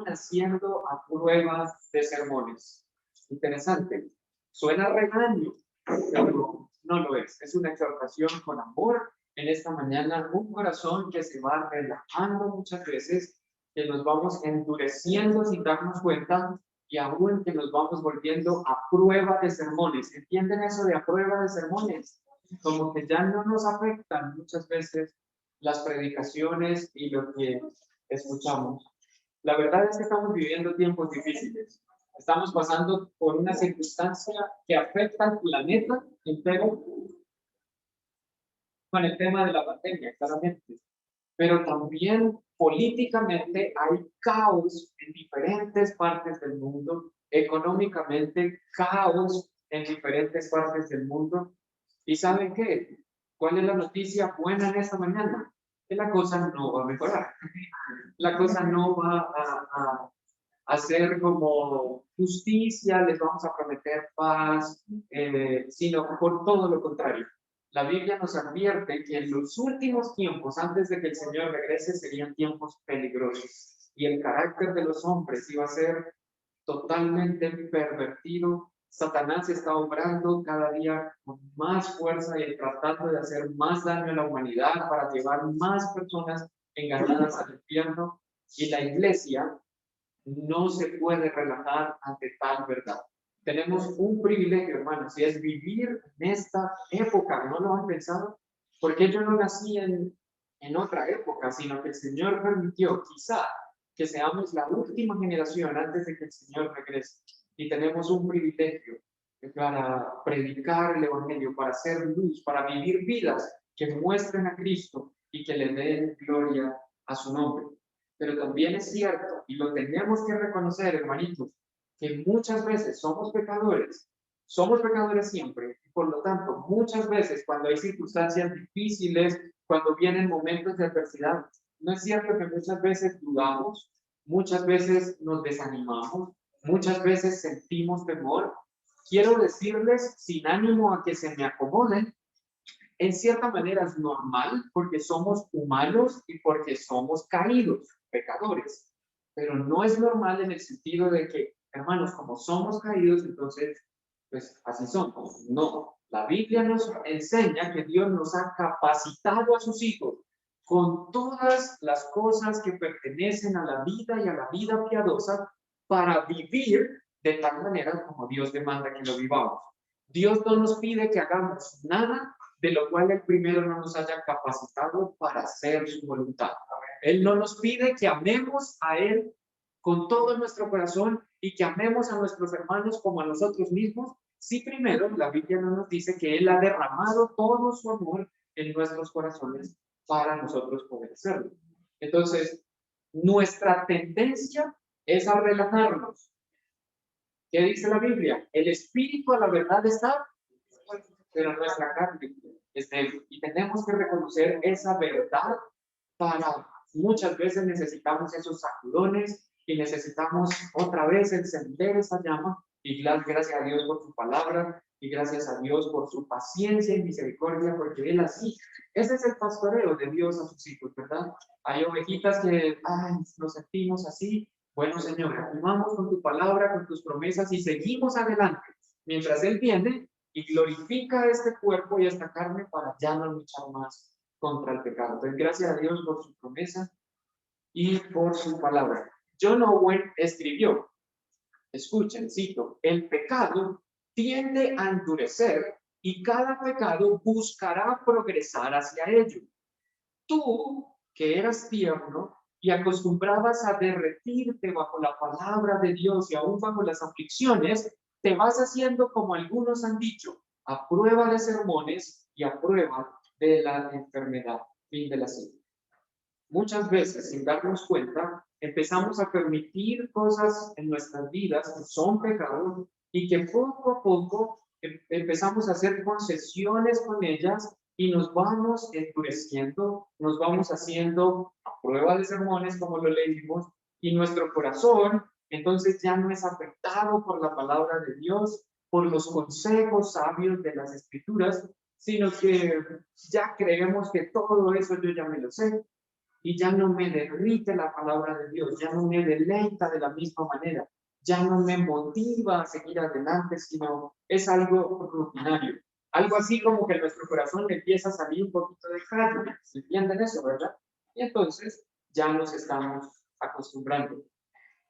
haciendo a prueba de sermones. Interesante. Suena regaño, pero no lo es. Es una exhortación con amor. En esta mañana, un corazón que se va relajando muchas veces, que nos vamos endureciendo sin darnos cuenta y aún que nos vamos volviendo a prueba de sermones. ¿Entienden eso de a prueba de sermones? Como que ya no nos afectan muchas veces las predicaciones y lo que escuchamos. La verdad es que estamos viviendo tiempos difíciles. Estamos pasando por una circunstancia que afecta al planeta entero con el tema de la pandemia, claramente. Pero también políticamente hay caos en diferentes partes del mundo, económicamente caos en diferentes partes del mundo. ¿Y saben qué? ¿Cuál es la noticia buena en esta mañana? Que la cosa no va a mejorar. La cosa no va a hacer como justicia, les vamos a prometer paz, sino por todo lo contrario. La Biblia nos advierte que en los últimos tiempos, antes de que el Señor regrese, serían tiempos peligrosos. Y el carácter de los hombres iba a ser totalmente pervertido. Satanás está obrando cada día con más fuerza y tratando de hacer más daño a la humanidad para llevar más personas engañadas al infierno. Y la iglesia no se puede relajar ante tal verdad. Tenemos un privilegio, hermanos, y es vivir en esta época. ¿No lo han pensado? Porque yo no nací en otra época, sino que el Señor permitió, quizá, que seamos la última generación antes de que el Señor regrese. Y tenemos un privilegio para predicar el Evangelio, para hacer luz, para vivir vidas que muestren a Cristo y que le den gloria a su nombre. Pero también es cierto, y lo tenemos que reconocer, hermanitos, que muchas veces somos pecadores siempre, y por lo tanto, muchas veces cuando hay circunstancias difíciles, cuando vienen momentos de adversidad, no es cierto que muchas veces dudamos, muchas veces nos desanimamos, muchas veces sentimos temor. Quiero decirles, sin ánimo a que se me acomoden, en cierta manera es normal porque somos humanos y porque somos caídos, pecadores. Pero no es normal en el sentido de que, hermanos, como somos caídos, entonces, pues así somos. No, la Biblia nos enseña que Dios nos ha capacitado a sus hijos con todas las cosas que pertenecen a la vida y a la vida piadosa para vivir de tal manera como Dios demanda que lo vivamos. Dios no nos pide que hagamos nada de lo cual el primero no nos haya capacitado para hacer su voluntad. Él no nos pide que amemos a Él con todo nuestro corazón y que amemos a nuestros hermanos como a nosotros mismos. Si primero la Biblia no nos dice que Él ha derramado todo su amor en nuestros corazones para nosotros poder hacerlo. Entonces, nuestra tendencia es a relajarnos. ¿Qué dice la Biblia? El espíritu a la verdad está, pero nuestra carne es débil. Y tenemos que reconocer esa verdad para muchas veces necesitamos esos sacudones y necesitamos otra vez encender esa llama. Y gracias a Dios por su palabra y gracias a Dios por su paciencia y misericordia, porque Él así, ese es el pastoreo de Dios a sus hijos, ¿verdad? Hay ovejitas que nos sentimos así. Bueno, Señor, actuamos con tu palabra, con tus promesas y seguimos adelante. Mientras Él viene y glorifica este cuerpo y esta carne para ya no luchar más contra el pecado. Entonces, gracias a Dios por su promesa y por su palabra. John Owen escribió, escuchen, cito, el pecado tiende a endurecer y cada pecado buscará progresar hacia ello. Tú, que eras tierno y acostumbrabas a derretirte bajo la palabra de Dios y aún bajo las aflicciones, te vas haciendo como algunos han dicho, a prueba de sermones y a prueba de la enfermedad. Fin de la cita. Muchas veces, sin darnos cuenta, empezamos a permitir cosas en nuestras vidas que son pecados y que poco a poco empezamos a hacer concesiones con ellas y nos vamos endureciendo, nos vamos haciendo a prueba de sermones, como lo leímos, y nuestro corazón entonces ya no es afectado por la palabra de Dios, por los consejos sabios de las Escrituras, sino que ya creemos que todo eso yo ya me lo sé, y ya no me derrite la palabra de Dios, ya no me deleita de la misma manera, ya no me motiva a seguir adelante, sino es algo rutinario. Algo así como que en nuestro corazón le empieza a salir un poquito de carne. ¿Se entienden eso, verdad? Y entonces ya nos estamos acostumbrando.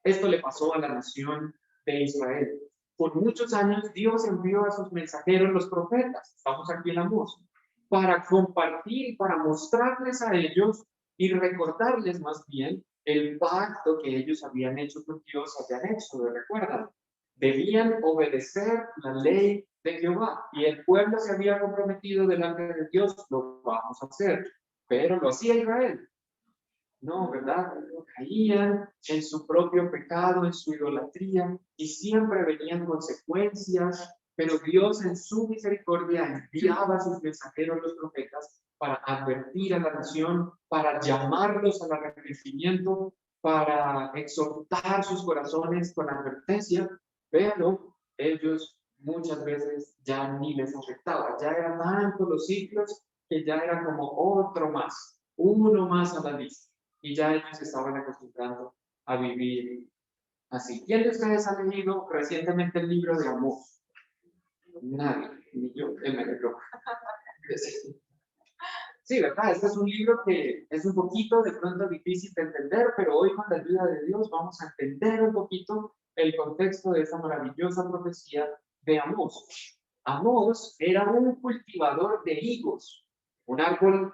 Esto le pasó a la nación de Israel. Por muchos años Dios envió a sus mensajeros, los profetas, estamos aquí en Amós, para compartir, para mostrarles a ellos y recordarles más bien el pacto que ellos habían hecho con Dios allá en Éxodo, ¿recuerdan? Debían obedecer la ley de Jehová y el pueblo se había comprometido delante de Dios, lo vamos a hacer, pero lo hacía Israel. No, ¿verdad? Caían en su propio pecado, en su idolatría, y siempre venían consecuencias, pero Dios en su misericordia enviaba a sus mensajeros, los profetas, para advertir a la nación, para llamarlos al arrepentimiento, para exhortar sus corazones con advertencia, pero ellos muchas veces ya ni les afectaba, ya eran tantos los ciclos que ya era como otro más, uno más a la lista y ya ellos estaban acostumbrando a vivir así. ¿Quién de ustedes ha leído recientemente el libro de Amós? Nadie, ni yo, él me leyó. Sí, ¿verdad? Este es un libro que es un poquito de pronto difícil de entender, pero hoy con la ayuda de Dios vamos a entender un poquito el contexto de esta maravillosa profecía de Amós. Amós era un cultivador de higos. Un árbol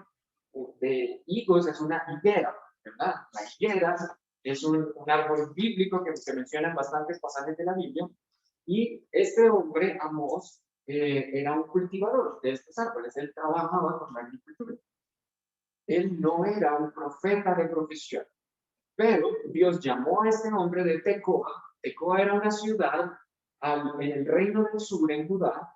de higos es una higuera, ¿verdad? La higuera es un árbol bíblico que se menciona en bastantes pasajes de la Biblia. Y este hombre, Amós, era un cultivador de estos árboles. Él trabajaba con la agricultura. Él no era un profeta de profesión, pero Dios llamó a este hombre de Tecoa. Tecoa era una ciudad en el reino del sur, en Judá,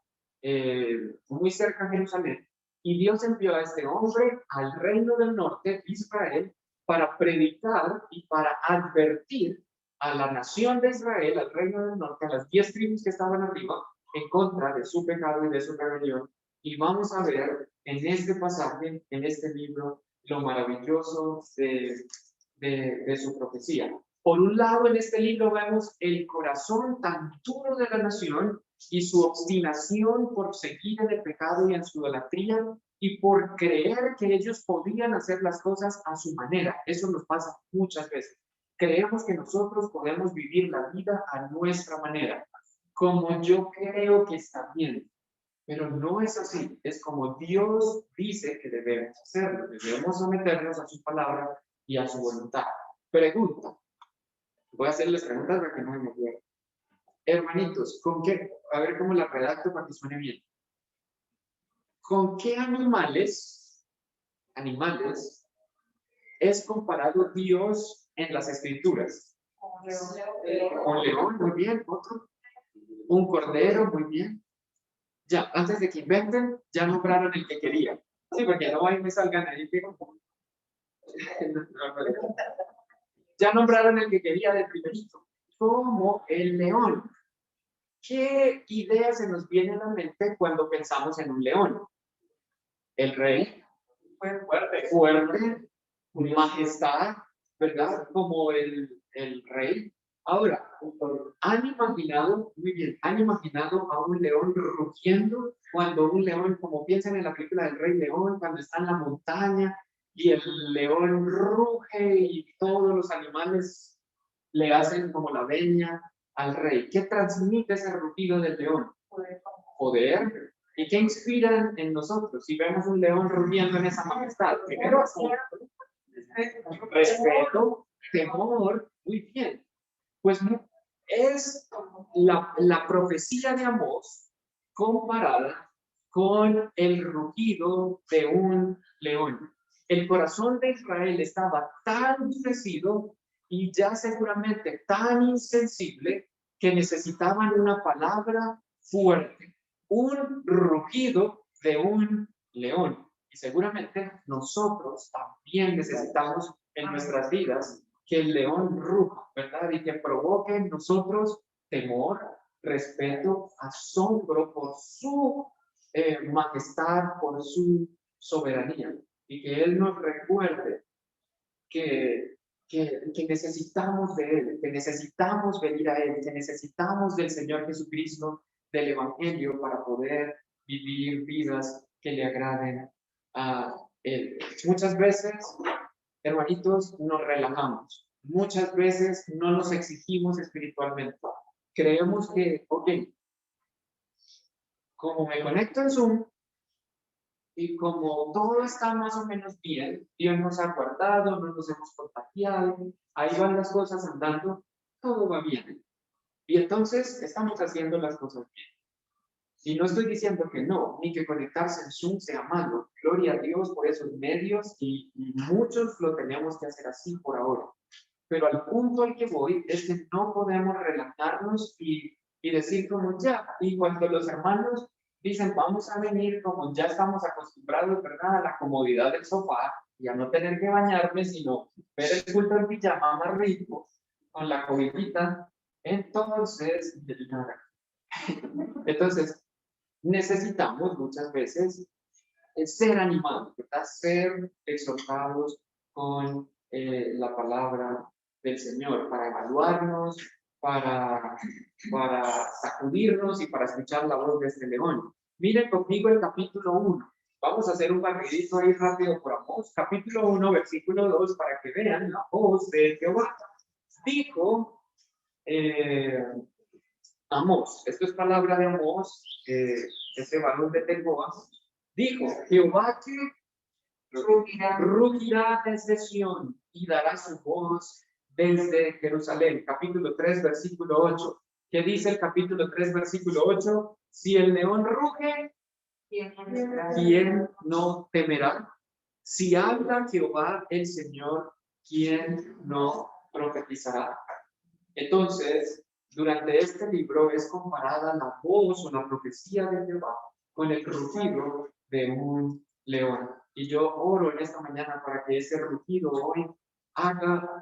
muy cerca de Jerusalén, y Dios envió a este hombre al reino del norte, Israel, para predicar y para advertir a la nación de Israel, al reino del norte, a las 10 tribus que estaban arriba, en contra de su pecado y de su rebelión. Y vamos a ver en este pasaje, en este libro, lo maravilloso de su profecía. Por un lado, en este libro vemos el corazón tan duro de la nación y su obstinación por seguir en el pecado y en su idolatría y por creer que ellos podían hacer las cosas a su manera. Eso nos pasa muchas veces. Creemos que nosotros podemos vivir la vida a nuestra manera, como yo creo que está bien. Pero no es así, es como Dios dice que debemos hacerlo, debemos someternos a su palabra y a su voluntad. Pregunta, voy a hacerles preguntas para que no me muevan. Hermanitos, ¿con qué? A ver cómo la redacto para que suene bien. ¿Con qué animales es comparado Dios en las escrituras? Un león, muy bien, otro. Un cordero, muy bien. Ya, antes de que inventen, ya nombraron el que querían. Sí, porque no hay me salgan ahí que ya nombraron el que quería de primerito, como el león. ¿Qué idea se nos viene a la mente cuando pensamos en un león? El rey, fuerte, majestad, ¿verdad? Como el rey. Ahora, ¿han imaginado, muy bien, han imaginado a un león rugiendo cuando un león, como piensan en la película del Rey León, cuando está en la montaña y el león ruge y todos los animales le hacen como la veña al rey? ¿Qué transmite ese rugido del león? Poder. ¿Y qué inspira en nosotros si vemos un león rugiendo en esa majestad? Primero, respeto, temor, muy bien. Pues es la profecía de Amós comparada con el rugido de un león. El corazón de Israel estaba tan endurecido y ya seguramente tan insensible que necesitaban una palabra fuerte, un rugido de un león. Y seguramente nosotros también necesitamos en nuestras vidas que el león ruja, ¿verdad? Y que provoque en nosotros temor, respeto, asombro por su majestad, por su soberanía. Y que Él nos recuerde que necesitamos de Él, que necesitamos venir a Él, que necesitamos del Señor Jesucristo, del Evangelio, para poder vivir vidas que le agraden a Él. Muchas veces, hermanitos, nos relajamos. Muchas veces no nos exigimos espiritualmente. Creemos que, ok, como me conecto en Zoom, y como todo está más o menos bien, Dios nos ha guardado, no nos hemos contagiado, ahí van las cosas andando, todo va bien. Y entonces estamos haciendo las cosas bien. Y no estoy diciendo que no, ni que conectarse en Zoom sea malo. Gloria a Dios por esos medios y muchos lo tenemos que hacer así por ahora. Pero al punto al que voy es que no podemos relajarnos y decir como ya, y cuando los hermanos dicen vamos a venir como ya estamos acostumbrados, ¿verdad? A la comodidad del sofá y a no tener que bañarme, sino ver el culto en pijama más rico, con la cobijita, entonces, nada. Entonces, necesitamos muchas veces ser animados, ¿verdad? Ser exhortados con la palabra del Señor para evaluarnos, para sacudirnos y para escuchar la voz de este león. Miren conmigo el capítulo 1. Vamos a hacer un barridito ahí rápido por Amós. Capítulo 1, versículo 2, para que vean la voz de Jehová. Dijo Amós, esto es palabra de Amós, ese varón de Tecoa, dijo, Jehová que rugirá desde Sión y dará su voz desde Jerusalén. Capítulo 3, versículo 8. ¿Qué dice el capítulo 3, versículo 8? Si el león ruge, ¿quién no temerá? Si habla Jehová el Señor, ¿quién no profetizará? Entonces, durante este libro es comparada la voz o la profecía de Jehová con el rugido de un león. Y yo oro en esta mañana para que ese rugido hoy haga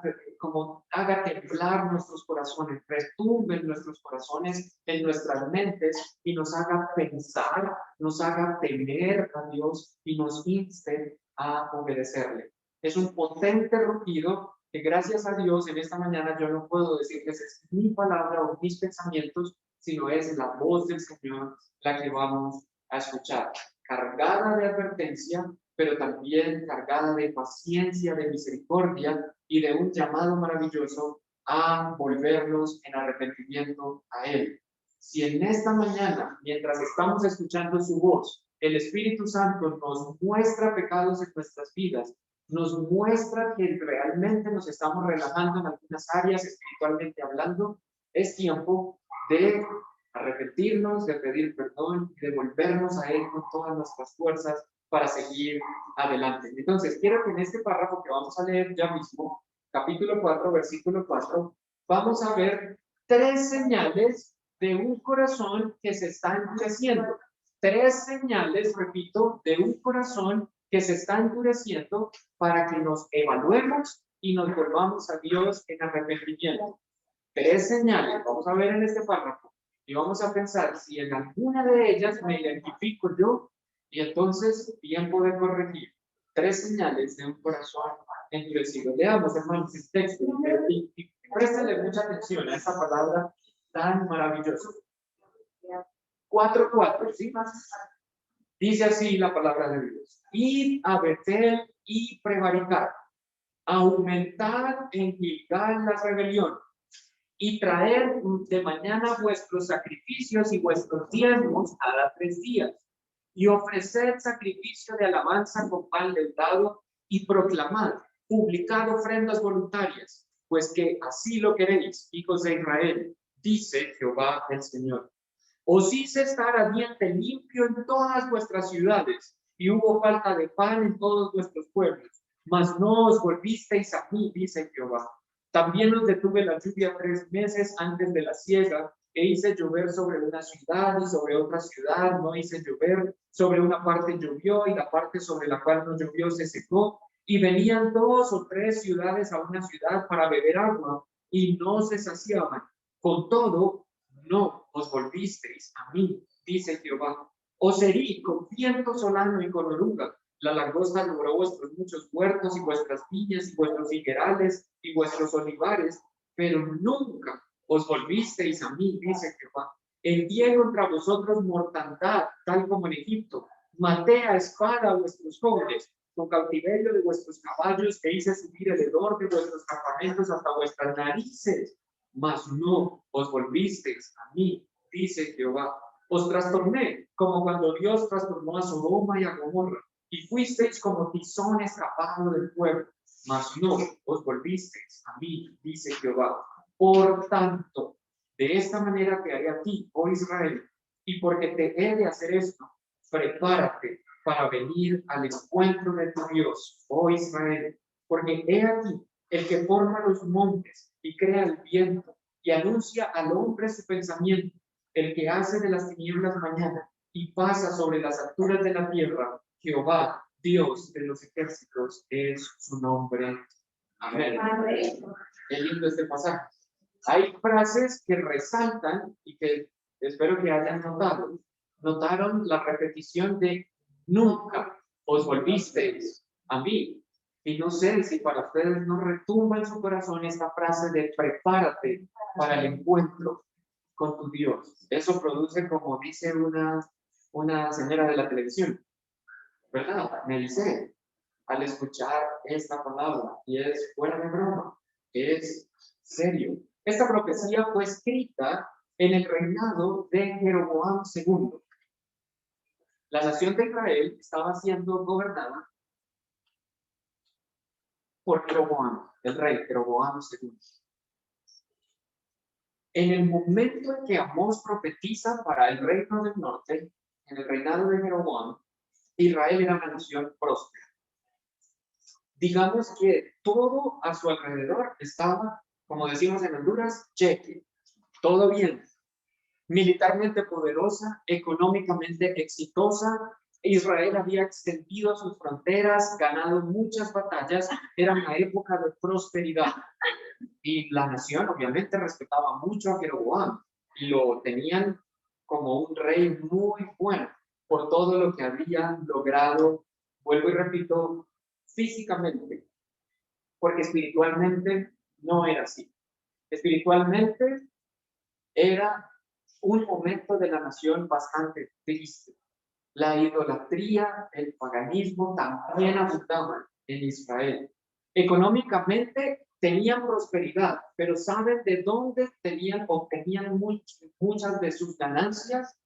temblar nuestros corazones, retumbe en nuestros corazones, en nuestras mentes y nos haga pensar, nos haga temer a Dios y nos inste a obedecerle. Es un potente rugido que gracias a Dios en esta mañana yo no puedo decirles es mi palabra o mis pensamientos, sino es la voz del Señor la que vamos a escuchar, cargada de advertencia, pero también cargada de paciencia, de misericordia y de un llamado maravilloso a volvernos en arrepentimiento a Él. Si en esta mañana, mientras estamos escuchando su voz, el Espíritu Santo nos muestra pecados en nuestras vidas, nos muestra que realmente nos estamos relajando en algunas áreas espiritualmente hablando, es tiempo de arrepentirnos, de pedir perdón y de volvernos a Él con todas nuestras fuerzas para seguir adelante. Entonces, quiero que en este párrafo que vamos a leer ya mismo, capítulo 4, versículo 4, vamos a ver 3 señales de un corazón que se está endureciendo. 3 señales, repito, de un corazón que se está endureciendo para que nos evaluemos y nos volvamos a Dios en arrepentimiento. 3 señales, vamos a ver en este párrafo, y vamos a pensar si en alguna de ellas me identifico yo, y entonces bien poder corregir. 3 señales de un corazón endurecido. Leamos, hermanos, el texto, y préstale mucha atención a esta palabra tan maravillosa. 4:4, ¿sí? Dice así la palabra de Dios. Id a Betel y prevaricar. Aumentad en Gilgal la rebelión. Y traer de mañana vuestros sacrificios y vuestros diezmos cada 3 días. Y ofreced sacrificio de alabanza con pan leudado y proclamad, publicad ofrendas voluntarias, pues que así lo queréis, hijos de Israel, dice Jehová el Señor. Os hice estar a diente limpio en todas vuestras ciudades, y hubo falta de pan en todos vuestros pueblos, mas no os volvisteis a mí, dice Jehová. También os detuve la lluvia 3 meses antes de la siega, e hice llover sobre una ciudad y sobre otra ciudad, no hice llover, sobre una parte llovió, y la parte sobre la cual no llovió se secó, y venían 2 o 3 ciudades a una ciudad para beber agua, y no se saciaban. Con todo, no os volvisteis a mí, dice Jehová. Os herí con viento solano y con oruga, La langosta devoró vuestros muchos huertos y vuestras viñas y vuestros higuerales y vuestros olivares, pero nunca os volvisteis a mí, dice Jehová. Envié contra vosotros mortandad, tal como en Egipto. Maté a espada a vuestros jóvenes, con cautiverio de vuestros caballos, e hice subir el hedor de vuestros campamentos hasta vuestras narices. Mas no os volvisteis a mí, dice Jehová. Os trastorné, como cuando Dios trastornó a Sodoma y a Gomorra, y fuisteis como tizón escapado del fuego. Mas no os volvisteis a mí, dice Jehová. Por tanto, de esta manera te haré a ti, oh Israel, y porque te he de hacer esto, prepárate para venir al encuentro de tu Dios, oh Israel, porque he aquí el que forma los montes y crea el viento y anuncia al hombre su pensamiento, el que hace de las tinieblas mañana y pasa sobre las alturas de la tierra, Jehová, Dios de los ejércitos, es su nombre. Amén. Amén. Qué lindo este pasaje. Hay frases que resaltan y que espero que hayan notado. Notaron la repetición de nunca os volvisteis a mí. Y no sé si para ustedes no retumba en su corazón esta frase de prepárate para el encuentro con tu Dios. Eso produce, como dice una señora de la televisión, ¿verdad? Me dice, al escuchar esta palabra, y es fuera de broma, es serio. Esta profecía fue escrita en el reinado de Jeroboam II. La nación de Israel estaba siendo gobernada por Jeroboam, el rey Jeroboam II. En el momento en que Amós profetiza para el reino del norte, en el reinado de Jeroboam, Israel era una nación próspera. Digamos que todo a su alrededor estaba, como decimos en Honduras, cheque, todo bien. Militarmente poderosa, económicamente exitosa, Israel había extendido sus fronteras, ganado muchas batallas, era una época de prosperidad. Y la nación obviamente respetaba mucho a Jeroboam y lo tenían como un rey muy bueno por todo lo que había logrado, vuelvo y repito, físicamente, porque espiritualmente no era así. Espiritualmente era un momento de la nación bastante triste. La idolatría, el paganismo también abundaban en Israel. Económicamente tenían prosperidad, pero ¿saben de dónde obtenían muchas de sus ganancias?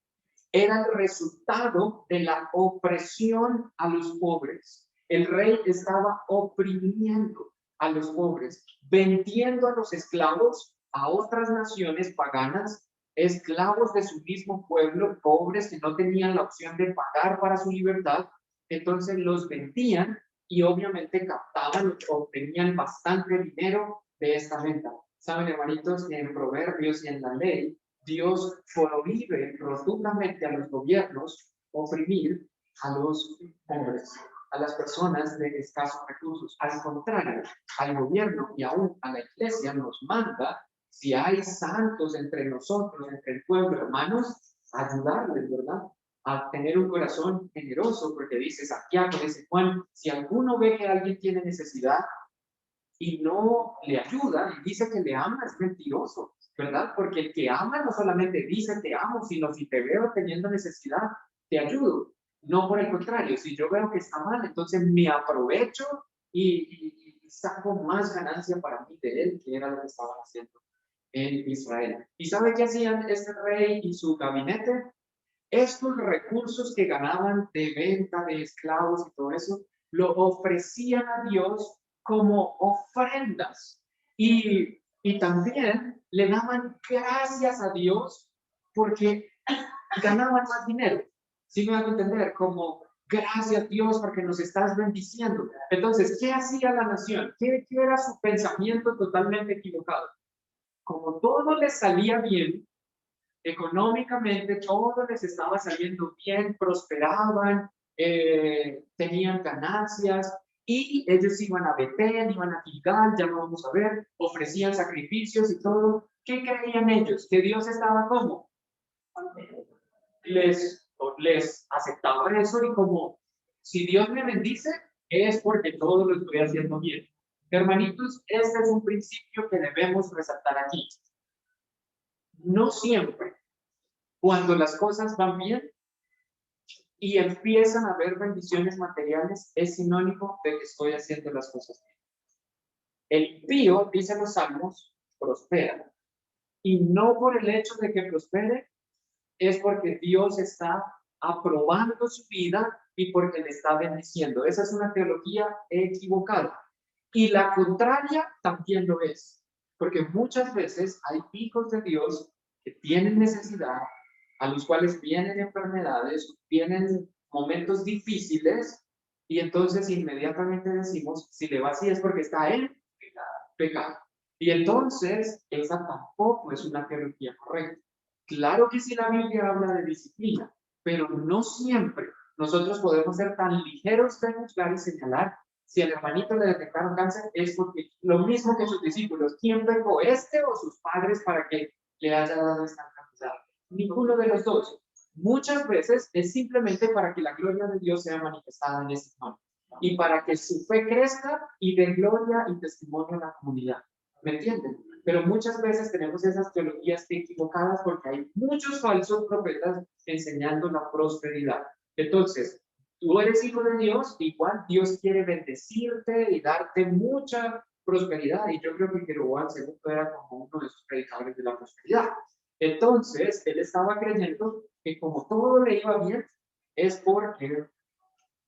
Era el resultado de la opresión a los pobres. El rey estaba oprimiendo a los pobres, vendiendo a los esclavos a otras naciones paganas, esclavos de su mismo pueblo, pobres que no tenían la opción de pagar para su libertad, entonces los vendían y obviamente captaban, obtenían bastante dinero de esta venta. Saben, hermanitos, que en Proverbios y en la ley, Dios prohíbe rotundamente a los gobiernos oprimir a los hombres, a las personas de escasos recursos. Al contrario, al gobierno y aún a la iglesia nos manda, si hay santos entre nosotros, entre el pueblo, hermanos, ayudarles, ¿verdad? A tener un corazón generoso, porque dice Santiago, dice Juan, si alguno ve que alguien tiene necesidad y no le ayuda y dice que le ama, es mentiroso, ¿verdad? Porque el que ama no solamente dice te amo, sino si te veo teniendo necesidad, te ayudo. No por el contrario, si yo veo que está mal, entonces me aprovecho y saco más ganancia para mí de él, que era lo que estaban haciendo en Israel. ¿Y sabe qué hacían este rey y su gabinete? Estos recursos que ganaban de venta de esclavos y todo eso, lo ofrecían a Dios como ofrendas. Y también le daban gracias a Dios porque ganaban más dinero. ¿Sí me van a entender? Como gracias Dios porque nos estás bendiciendo. Entonces, ¿qué hacía la nación? ¿Qué era su pensamiento totalmente equivocado? Como todo les salía bien, económicamente todo les estaba saliendo bien, prosperaban, tenían ganancias y ellos iban a Betel, iban a Gilgal, ya lo vamos a ver, ofrecían sacrificios y todo. ¿Qué creían ellos? Que Dios estaba como les aceptaba eso y como Si Dios me bendice, es porque todo lo estoy haciendo bien. Hermanitos, este es un principio que debemos resaltar aquí. No siempre, cuando las cosas van bien y empiezan a haber bendiciones materiales, es sinónimo de que estoy haciendo las cosas bien. El pío, dicen los salmos, prospera. Y no por el hecho de que prospere, es porque Dios está aprobando su vida y porque le está bendiciendo. Esa es una teología equivocada. Y la contraria también lo es, porque muchas veces hay hijos de Dios que tienen necesidad, a los cuales vienen enfermedades, vienen momentos difíciles, y entonces inmediatamente decimos, si le va así es porque está en pecado. Y entonces, esa tampoco es una teología correcta. Claro que sí la Biblia habla de disciplina, pero no siempre nosotros podemos ser tan ligeros de juzgar y señalar si al hermanito le detectaron cáncer es porque lo mismo que sus discípulos, ¿quién pecó, este o sus padres para que le haya dado esta enfermedad? Ninguno de los dos. Muchas veces es simplemente para que la gloria de Dios sea manifestada en ese hermano y para que su fe crezca y dé gloria y testimonio a la comunidad. ¿Me entienden? Pero muchas veces tenemos esas teologías equivocadas porque hay muchos falsos profetas enseñando la prosperidad. Entonces, tú eres hijo de Dios, igual Dios quiere bendecirte y darte mucha prosperidad. Y yo creo que Jeroboam II era como uno de esos predicadores de la prosperidad. Entonces, él estaba creyendo que como todo le iba bien, es porque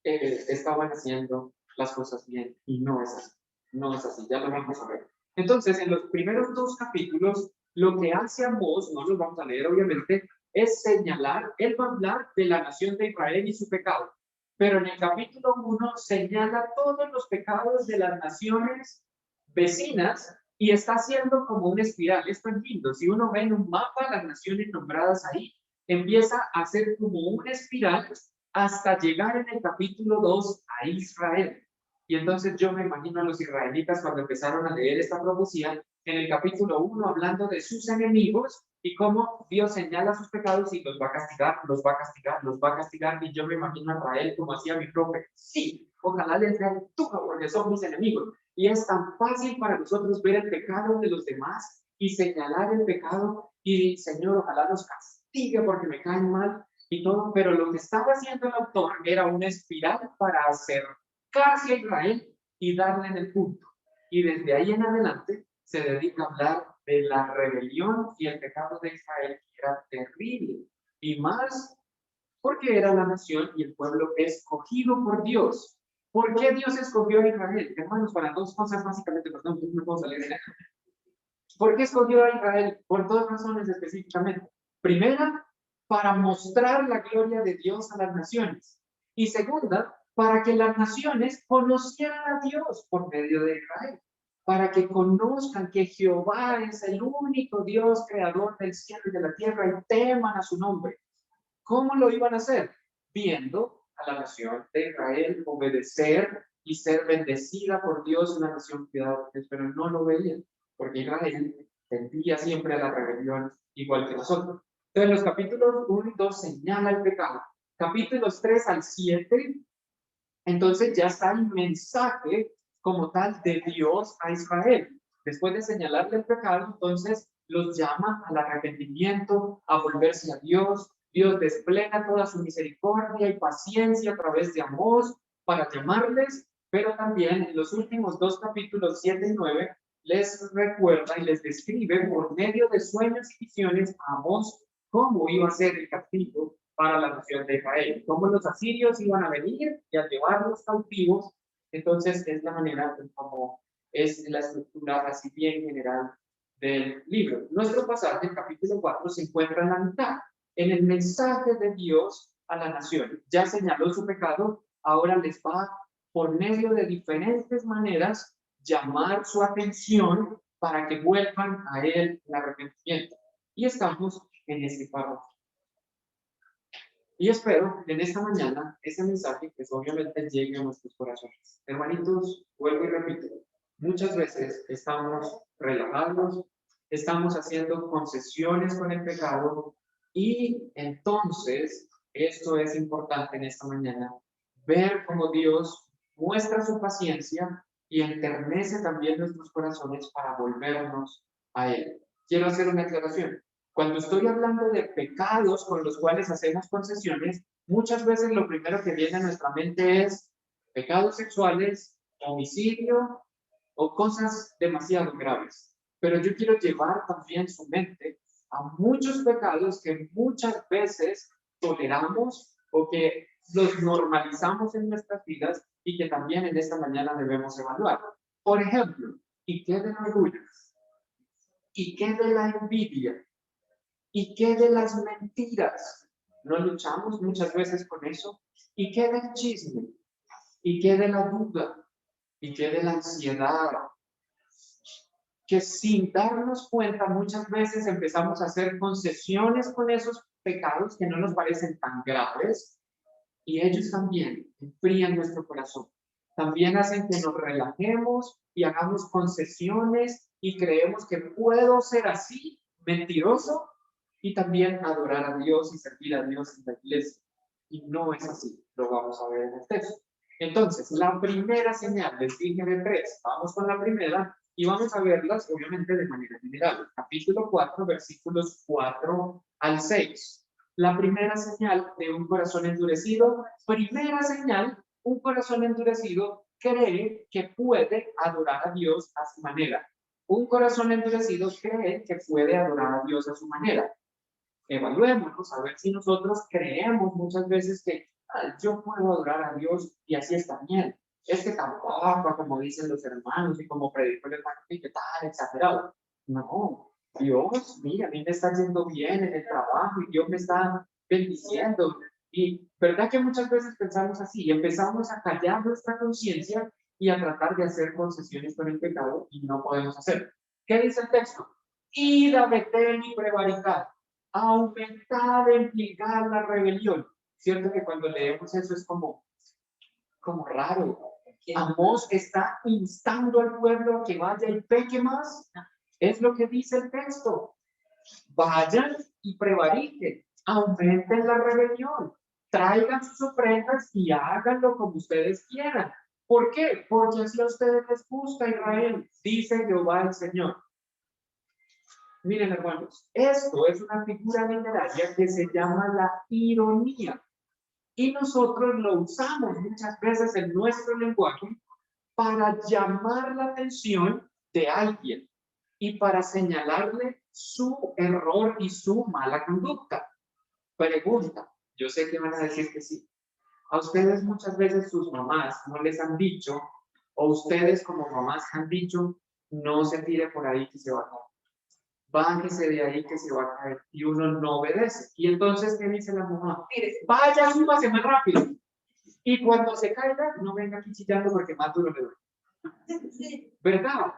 estaban haciendo las cosas bien. Y no es así. No es así. Ya lo vamos a ver. Entonces, en los primeros dos capítulos, lo que hace Amós, no los vamos a leer obviamente, es señalar, él va a hablar de la nación de Israel y su pecado. Pero en el capítulo 1 señala todos los pecados de las naciones vecinas y está haciendo como una espiral. Es tan lindo. Si uno ve en un mapa las naciones nombradas ahí, empieza a hacer como una espiral hasta llegar en el capítulo 2 a Israel. Y entonces yo me imagino a los israelitas cuando empezaron a leer esta profecía, en el capítulo 1 hablando de sus enemigos y cómo Dios señala sus pecados y los va a castigar, los va a castigar, los va a castigar. Y yo me imagino a Israel como hacía mi profe, sí, ojalá les dé altura porque son mis enemigos. Y es tan fácil para nosotros ver el pecado de los demás y señalar el pecado y Señor, ojalá los castigue porque me caen mal y todo, pero lo que estaba haciendo el autor era una espiral para acercarse a Israel y darle en el punto. Y desde ahí en adelante se dedica a hablar de la rebelión y el pecado de Israel, que era terrible. Y más porque era la nación y el pueblo escogido por Dios. ¿Por qué Dios escogió a Israel? Hermanos, para dos cosas básicamente, perdón, no puedo salir de acá. ¿Por qué escogió a Israel? Por dos razones específicamente. Primera, para mostrar la gloria de Dios a las naciones. Y segunda, para que las naciones conocieran a Dios por medio de Israel. Para que conozcan que Jehová es el único Dios creador del cielo y de la tierra y teman a su nombre. ¿Cómo lo iban a hacer? Viendo a la nación de Israel obedecer y ser bendecida por Dios, una nación cuidada, pero no lo veían porque Israel tendía siempre a la rebelión igual que nosotros. Entonces, los capítulos 1 y 2 señala el pecado. Capítulos 3 al 7, entonces ya está el mensaje como tal de Dios a Israel. Después de señalarle el pecado, entonces los llama al arrepentimiento, a volverse a Dios. Dios despliega toda su misericordia y paciencia a través de Amós para llamarles, pero también en los últimos dos capítulos 7 y 9 les recuerda y les describe por medio de sueños y visiones a Amós cómo iba a ser el castigo para la nación de Israel, cómo los asirios iban a venir y a llevarlos cautivos. Entonces es la manera como es la estructura así bien general del libro. Nuestro pasaje, el capítulo 4, se encuentra en la mitad, en el mensaje de Dios a la nación. Ya señaló su pecado, ahora les va por medio de diferentes maneras llamar su atención para que vuelvan a él el arrepentimiento. Y estamos en este párrafo. Y espero que en esta mañana ese mensaje pues obviamente llegue a nuestros corazones. Hermanitos, vuelvo y repito, muchas veces estamos relajados, estamos haciendo concesiones con el pecado y entonces esto es importante en esta mañana, ver cómo Dios muestra su paciencia y enternece también nuestros corazones para volvernos a Él. Quiero hacer una aclaración. Cuando estoy hablando de pecados con los cuales hacemos concesiones, muchas veces lo primero que viene a nuestra mente es pecados sexuales, homicidio o cosas demasiado graves. Pero yo quiero llevar también su mente a muchos pecados que muchas veces toleramos o que los normalizamos en nuestras vidas y que también en esta mañana debemos evaluar. Por ejemplo, ¿y qué del orgullo? ¿Y qué de la envidia? ¿Y qué de las mentiras? ¿No luchamos muchas veces con eso? ¿Y qué del chisme? ¿Y qué de la duda? ¿Y qué de la ansiedad? Que sin darnos cuenta muchas veces empezamos a hacer concesiones con esos pecados que no nos parecen tan graves y ellos también enfrían nuestro corazón. También hacen que nos relajemos y hagamos concesiones y creemos que puedo ser así, mentiroso, y también adorar a Dios y servir a Dios en la iglesia. Y no es así, lo vamos a ver en el texto. Entonces, la primera señal, les dije de tres, vamos con la primera y vamos a verlas obviamente de manera general. Capítulo 4, versículos 4 al 6. La primera señal de un corazón endurecido, primera señal, un corazón endurecido cree que puede adorar a Dios a su manera. Un corazón endurecido cree que puede adorar a Dios a su manera. Evaluémonos a ver si nosotros creemos muchas veces que yo puedo adorar a Dios y así está bien. Es que tampoco, como dicen los hermanos y como predicó el hermano, que tal exagerado. No, Dios, mira, a mí me está yendo bien en el trabajo y Dios me está bendiciendo. Y verdad que muchas veces pensamos así y empezamos a callar nuestra conciencia y a tratar de hacer concesiones con el pecado y no podemos hacer. ¿Qué dice el texto? Id a Betel y prevaricad, aumentar, empilgar la rebelión. Cierto que cuando leemos eso es como raro. Amós está instando al pueblo a que vaya y peque más. Es lo que dice el texto. Vayan y prevariquen, aumenten la rebelión, traigan sus ofrendas y háganlo como ustedes quieran. ¿Por qué? Porque así a ustedes les gusta, Israel, dice Jehová el Señor. Miren, hermanos, esto es una figura literaria que se llama la ironía. Y nosotros lo usamos muchas veces en nuestro lenguaje para llamar la atención de alguien y para señalarle su error y su mala conducta. Pregunta, yo sé que van a decir que sí. A ustedes muchas veces sus mamás no les han dicho, o ustedes como mamás han dicho, no se tire por ahí que se va a caer. Bájese de ahí que se va a caer. Y uno no obedece. Y entonces, ¿qué dice la mamá? Mire, vaya, súbase más rápido. Y cuando se caiga, no venga aquí chillando porque más duro le doy. ¿Verdad?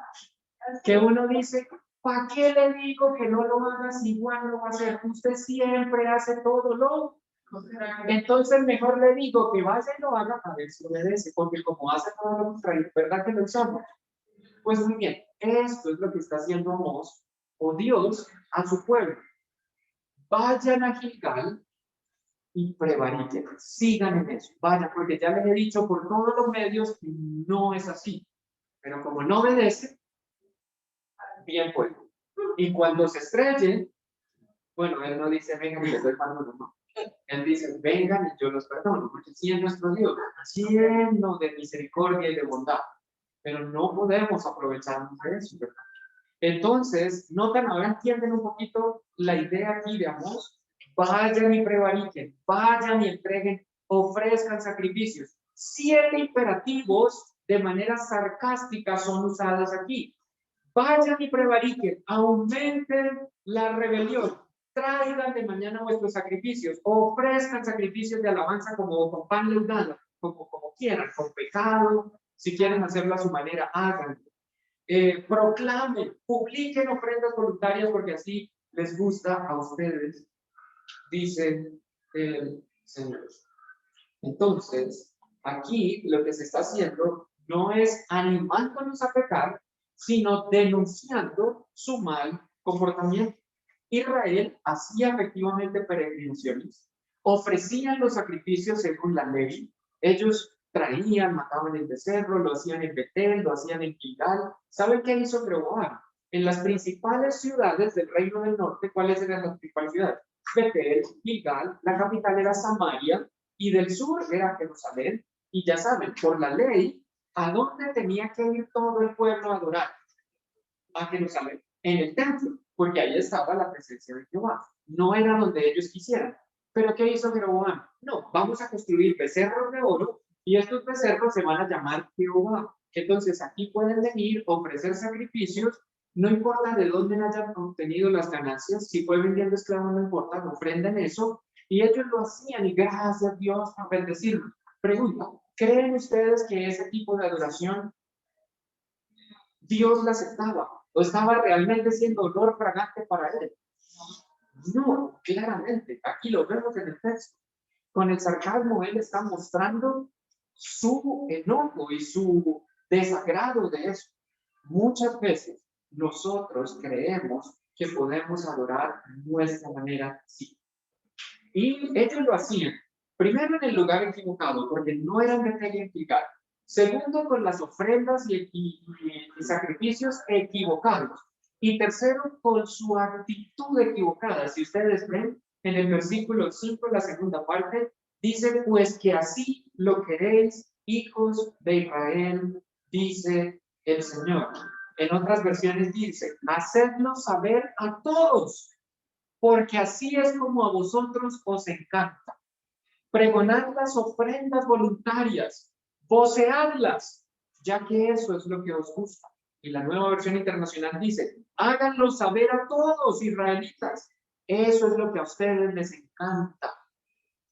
Que uno dice, ¿para qué le digo que no lo hagas? Igual lo va a hacer. Usted siempre hace todo lo. Entonces, mejor le digo que vaya y lo haga a ver si obedece. Porque como hace todo lo contrario, ¿verdad que lo usamos? Pues muy bien, esto es lo que está haciendo Amós o Dios a su pueblo. Vayan a Gilgal y prevariquen, sigan en eso, vayan, porque ya les he dicho por todos los medios que no es así, pero como no obedecen, bien pueden. Y cuando se estrellen, bueno, él no dice vengan y les doy perdón, no. Él dice vengan y yo los perdono, porque sí es nuestro Dios, lleno de misericordia y de bondad, pero no podemos aprovecharnos de eso, ¿verdad? Entonces, notan, ahora entienden un poquito la idea aquí de Amós. Vayan y prevariquen, vayan y entreguen, ofrezcan sacrificios. 7 imperativos de manera sarcástica son usados aquí. Vayan y prevariquen, aumenten la rebelión, traigan de mañana vuestros sacrificios, ofrezcan sacrificios de alabanza como con pan leudado, como quieran, con pecado, si quieren hacerlo a su manera, háganlo. Proclamen, publiquen ofrendas voluntarias porque así les gusta a ustedes, dice el Señor. Entonces, aquí lo que se está haciendo no es animándonos a pecar, sino denunciando su mal comportamiento. Israel hacía efectivamente peregrinaciones, ofrecían los sacrificios según la ley, Ellos traían, mataban el becerro, lo hacían en Betel, lo hacían en Gilgal. ¿Saben qué hizo Jeroboam? En las principales ciudades del Reino del Norte, ¿cuáles eran las principales ciudades? Betel, Gilgal, la capital era Samaria, y del sur era Jerusalén. Y ya saben, por la ley, ¿a dónde tenía que ir todo el pueblo a adorar? A Jerusalén, en el templo, porque ahí estaba la presencia de Jehová. No era donde ellos quisieran. Pero ¿qué hizo Jeroboam? No, vamos a construir becerros de oro y estos becerros se van a llamar Jehová. Entonces aquí pueden venir, ofrecer sacrificios, no importa de dónde hayan obtenido las ganancias, si fue vendiendo esclavos no importa, ofrenden eso, y ellos lo hacían y gracias a Dios por bendecirlos. Pregunta, ¿creen ustedes que ese tipo de adoración Dios la aceptaba o estaba realmente siendo olor fragante para él? No, claramente, aquí lo vemos en el texto. Con el sarcasmo él está mostrando su enojo y su desagrado de eso. Muchas veces nosotros creemos que podemos adorar nuestra manera, sí. Y ellos lo hacían, primero en el lugar equivocado, porque no eran de fe eficaz. Segundo, con las ofrendas y sacrificios equivocados. Y tercero, con su actitud equivocada. Si ustedes ven en el versículo 5, la segunda parte, dice, pues que así lo queréis, hijos de Israel, dice el Señor. En otras versiones dice, hacedlo saber a todos, porque así es como a vosotros os encanta. Pregonad las ofrendas voluntarias, voceadlas, ya que eso es lo que os gusta. Y la Nueva Versión Internacional dice, háganlo saber a todos, israelitas. Eso es lo que a ustedes les encanta.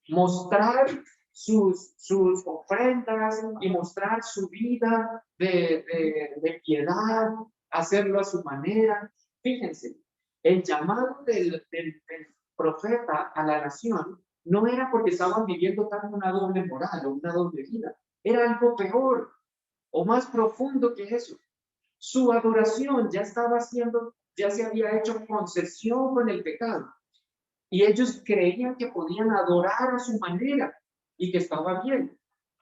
Mostrar sus ofrendas y mostrar su vida de piedad, hacerlo a su manera. Fíjense, el llamado del profeta a la nación no era porque estaban viviendo tanto una doble moral o una doble vida, era algo peor o más profundo que eso. Su adoración ya estaba haciendo, ya se había hecho concesión con el pecado. Y ellos creían que podían adorar a su manera y que estaba bien.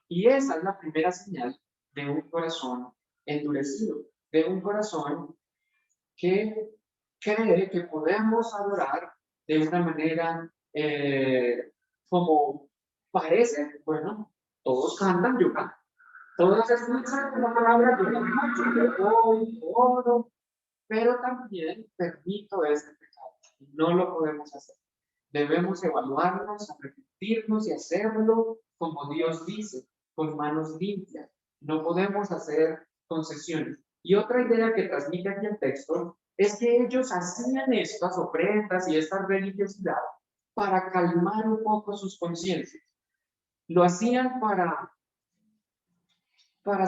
Y esa es la primera señal de un corazón endurecido, de un corazón que cree que podemos adorar de una manera como parece, bueno, todos cantan, yo canto. Todos escuchan la palabra, yo la escucho, pero también permito este pecado. No lo podemos hacer. Debemos evaluarnos, arrepentirnos y hacerlo como Dios dice, con manos limpias. No podemos hacer concesiones. Y otra idea que transmite aquí el texto es que ellos hacían estas ofrendas y esta religiosidad para calmar un poco sus conciencias. Lo hacían para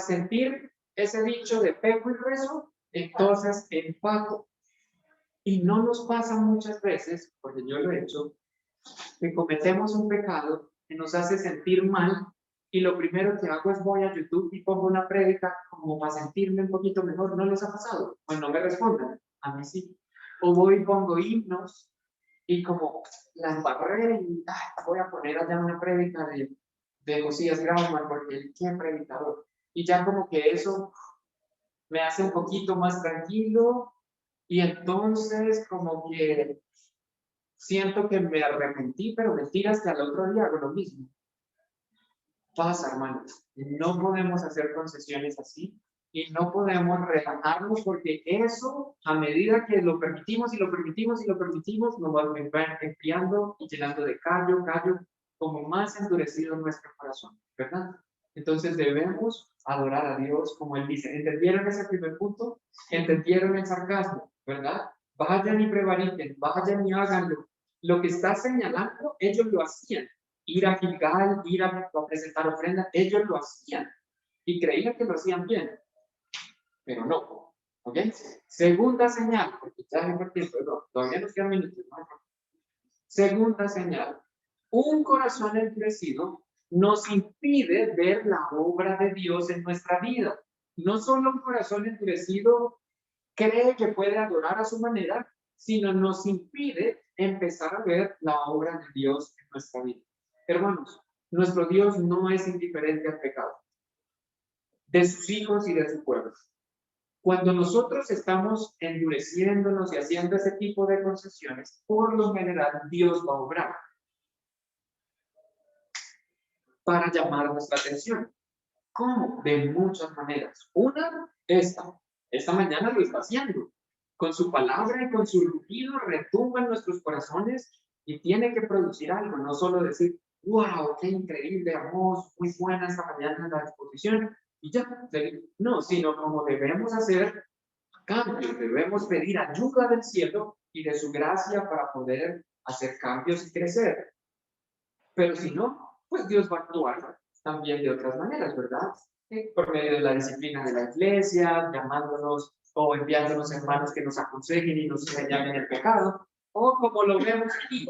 sentir ese dicho de peco y rezo, entonces empaco. Y no nos pasa muchas veces, porque yo lo he hecho, que cometemos un pecado que nos hace sentir mal y lo primero que hago es voy a YouTube y pongo una prédica como para sentirme un poquito mejor. ¿No les ha pasado? Pues no me respondan, a mí sí. O voy y pongo himnos y como la embarré y voy a poner allá una prédica de Josías Grauman porque él qué predicador. Y ya como que eso me hace un poquito más tranquilo y entonces como que siento que me arrepentí, pero mentiras que al otro día hago lo mismo. Pasa, hermanos. No podemos hacer concesiones así y no podemos relajarnos porque eso, a medida que lo permitimos y lo permitimos y lo permitimos, nos va enfriando y llenando de callo, como más endurecido nuestro corazón, ¿verdad? Entonces debemos adorar a Dios como Él dice. ¿Entendieron ese primer punto? ¿Entendieron el sarcasmo? ¿Verdad? Vayan y prevariquen, vayan y háganlo. Lo que está señalando, ellos lo hacían. Ir a Gilgal, ir a presentar ofrendas, ellos lo hacían y creían que lo hacían bien, pero no. ¿Ok? Segunda señal, porque ya me tiempo, no, todavía nos quedan minutos. ¿No? Segunda señal, un corazón endurecido nos impide ver la obra de Dios en nuestra vida. No solo un corazón endurecido cree que puede adorar a su manera, sino nos impide empezar a ver la obra de Dios en nuestra vida. Hermanos, Nuestro Dios no es indiferente al pecado de sus hijos y de su pueblo. Cuando nosotros estamos endureciéndonos y haciendo ese tipo de concesiones, por lo general Dios va a obrar para llamar nuestra atención. ¿Cómo? De muchas maneras. Una, esta mañana lo está haciendo. Con su palabra y con su rugido retumba en nuestros corazones y tiene que producir algo, no solo decir, wow, qué increíble, hermoso, muy buena esta mañana la exposición, y ya, no, sino como debemos hacer cambios, debemos pedir ayuda del cielo y de su gracia para poder hacer cambios y crecer. Pero si no, pues Dios va a actuar también de otras maneras, ¿verdad? Por medio de la disciplina de la iglesia, llamándonos o enviándonos hermanos que nos aconsejen y nos señalen el pecado, o como lo vemos aquí.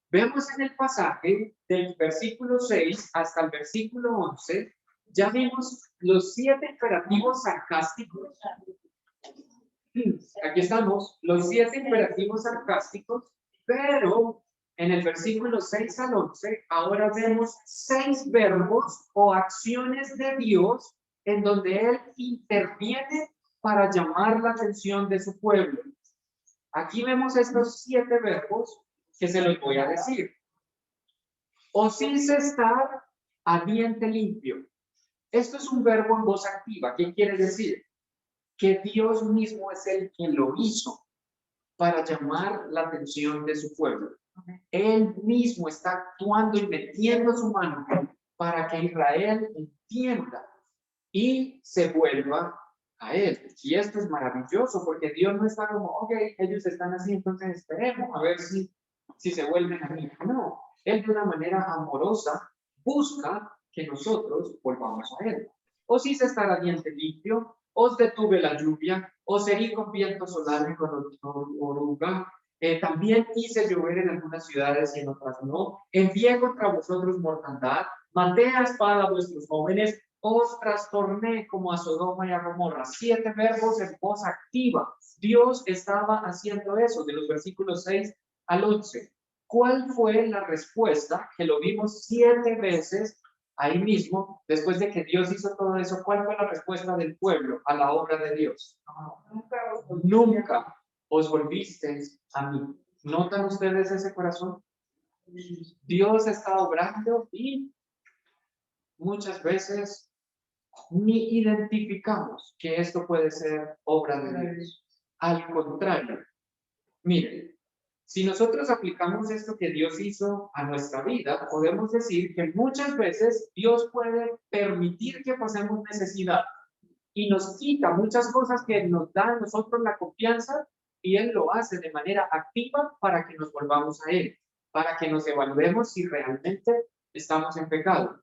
Vemos en el pasaje del versículo 6 hasta el versículo 11, ya vimos los 7 imperativos sarcásticos. Aquí estamos, los 7 imperativos sarcásticos, pero en el versículo 6 al 11, ahora vemos 6 verbos o acciones de Dios en donde Él interviene para llamar la atención de su pueblo. Aquí vemos estos 7 verbos que se los voy a decir. Osirse estar a diente limpio. Esto es un verbo en voz activa. ¿Qué quiere decir? Que Dios mismo es el que lo hizo para llamar la atención de su pueblo. Él mismo está actuando y metiendo su mano para que Israel entienda y se vuelva a Él. Y esto es maravilloso porque Dios no está como, ok, ellos están así, entonces esperemos a ver si se vuelven a mí. No, Él de una manera amorosa busca que nosotros volvamos a Él. O si se estará diente limpio, os detuve la lluvia, os herí con viento solar y con oruga. También hice llover en algunas ciudades y en otras no. Envié contra vosotros mortandad, maté a espada a vuestros jóvenes, os trastorné como a Sodoma y a Gomorra. 7 verbos en voz activa. Dios estaba haciendo eso de los versículos 6 al 11. ¿Cuál fue la respuesta? Que lo vimos 7 veces ahí mismo, después de que Dios hizo todo eso. ¿Cuál fue la respuesta del pueblo a la obra de Dios? Nunca os volvisteis a mí. ¿Notan ustedes ese corazón? Dios está obrando y muchas veces ni identificamos que esto puede ser obra de Dios. Al contrario, miren, si nosotros aplicamos esto que Dios hizo a nuestra vida, podemos decir que muchas veces Dios puede permitir que pasemos necesidad y nos quita muchas cosas que nos da a nosotros la confianza y Él lo hace de manera activa para que nos volvamos a Él, para que nos evaluemos si realmente estamos en pecado.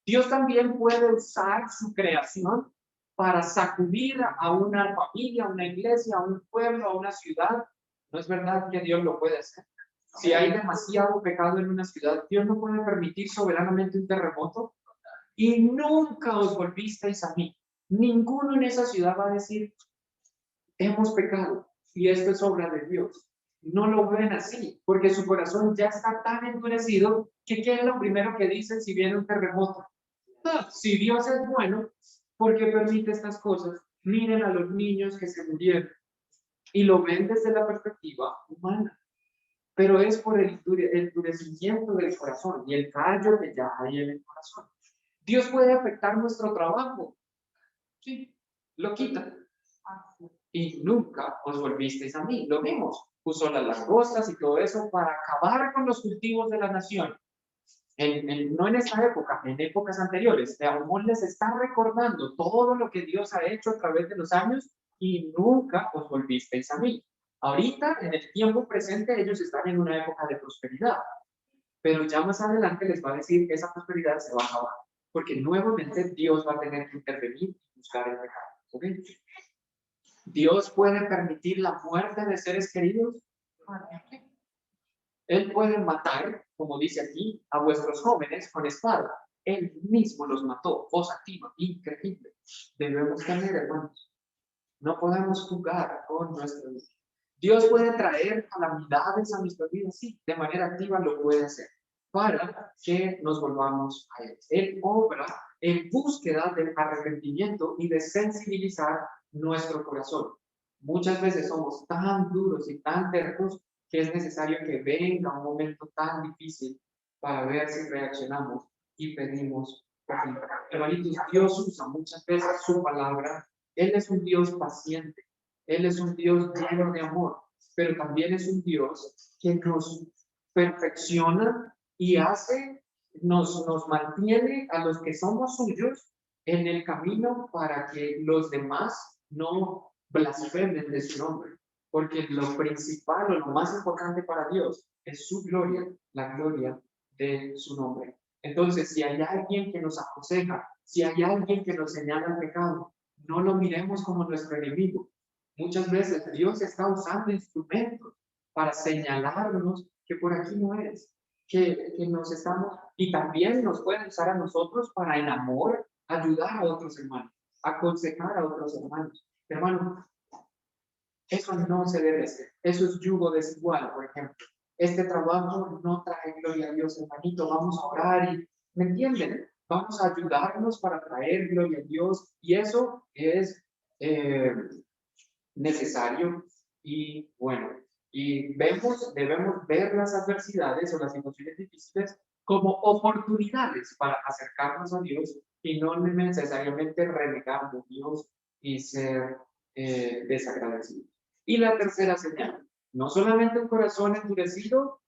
Dios también puede usar su creación para sacudir a una familia, a una iglesia, a un pueblo, a una ciudad. ¿No es verdad que Dios lo puede hacer? Si hay demasiado pecado en una ciudad, Dios no puede permitir soberanamente un terremoto. Y nunca os volvisteis a mí. Ninguno en esa ciudad va a decir, hemos pecado y esto es obra de Dios. No lo ven así, porque su corazón ya está tan endurecido que ¿qué es lo primero que dicen si viene un terremoto? Si Dios es bueno, ¿por qué permite estas cosas? Miren a los niños que se murieron y lo ven desde la perspectiva humana, pero es por el endurecimiento del corazón y el callo que ya hay en el corazón. Dios puede afectar nuestro trabajo, sí, lo quita. Y nunca os volvisteis a mí, lo vimos. Puso las langostas y todo eso para acabar con los cultivos de la nación. No en esta época, en épocas anteriores, Amón les está recordando todo lo que Dios ha hecho a través de los años y nunca os volvisteis a mí. Ahorita, en el tiempo presente, ellos están en una época de prosperidad, pero ya más adelante les va a decir que esa prosperidad se va a acabar, porque nuevamente Dios va a tener que intervenir y buscar el pecado. ¿Okay? ¿Dios puede permitir la muerte de seres queridos? Él puede matar, como dice aquí, a vuestros jóvenes con espada. Él mismo los mató. Voz activa, increíble. Debemos tener, hermanos. No podemos jugar con nuestra vida. Dios puede traer calamidades a nuestra vida, sí, de manera activa lo puede hacer. para que nos volvamos a Él. Él obra en búsqueda del arrepentimiento y de sensibilizar nuestro corazón. Muchas veces somos tan duros y tan tercos que es necesario que venga un momento tan difícil para ver si reaccionamos y pedimos perdón. Hermanitos, Dios usa muchas veces su palabra. Él es un Dios paciente. Él es un Dios lleno de amor, pero también es un Dios que nos perfecciona y nos mantiene a los que somos suyos en el camino para que los demás no blasfemen de su nombre. Porque lo principal o lo más importante para Dios es su gloria, la gloria de su nombre. Entonces, si hay alguien que nos aconseja, si hay alguien que nos señala el pecado, no lo miremos como nuestro enemigo. Muchas veces Dios está usando instrumentos para señalarnos que por aquí no es, que nos estamos, y también nos puede usar a nosotros para en amor ayudar a otros hermanos, aconsejar a otros hermanos. Hermano, eso no se debe hacer. Eso es yugo desigual, por ejemplo. Este trabajo no trae gloria a Dios, hermanito. Vamos a orar y, ¿me entienden? Vamos a ayudarnos para traer gloria a Dios. Y eso es necesario y bueno. Y debemos ver las adversidades o las situaciones difíciles como oportunidades para acercarnos a Dios y no necesariamente renegar de Dios y ser desagradecidos. Y la tercera señal, no solamente un corazón endurecido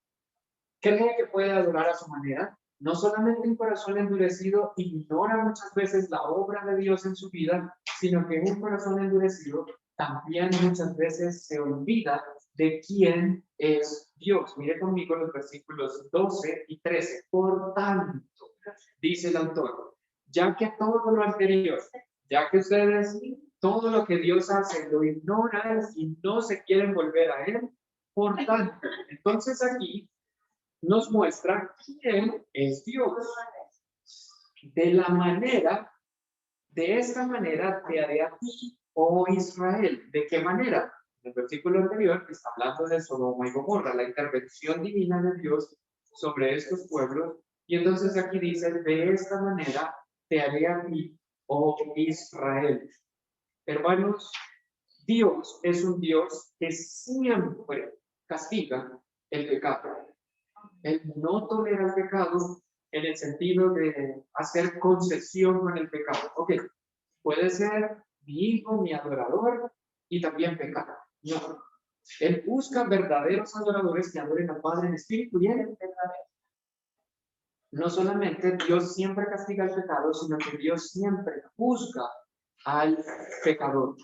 cree que puede adorar a su manera, no solamente un corazón endurecido ignora muchas veces la obra de Dios en su vida, sino que un corazón endurecido también muchas veces se olvida de quién es Dios. Mire conmigo los versículos 12 y 13. Por tanto, dice el autor, ya que todo lo anterior, ya que ustedes todo lo que Dios hace lo ignoran y no se quieren volver a Él, por tanto, entonces aquí nos muestra quién es Dios. De esta manera te haré a ti, oh Israel. ¿De qué manera? En el versículo anterior está hablando de Sodoma y Gomorra, la intervención divina de Dios sobre estos pueblos. Y entonces aquí dice, de esta manera te haré a ti, oh Israel. Hermanos, Dios es un Dios que siempre castiga el pecado. Él no tolera el pecado en el sentido de hacer concesión con el pecado. Ok, puede ser mi hijo, mi adorador y también pecar. No. Él busca verdaderos adoradores que adoren al Padre en espíritu y en verdadero. No solamente Dios siempre castiga el pecado, sino que Dios siempre juzga al pecador.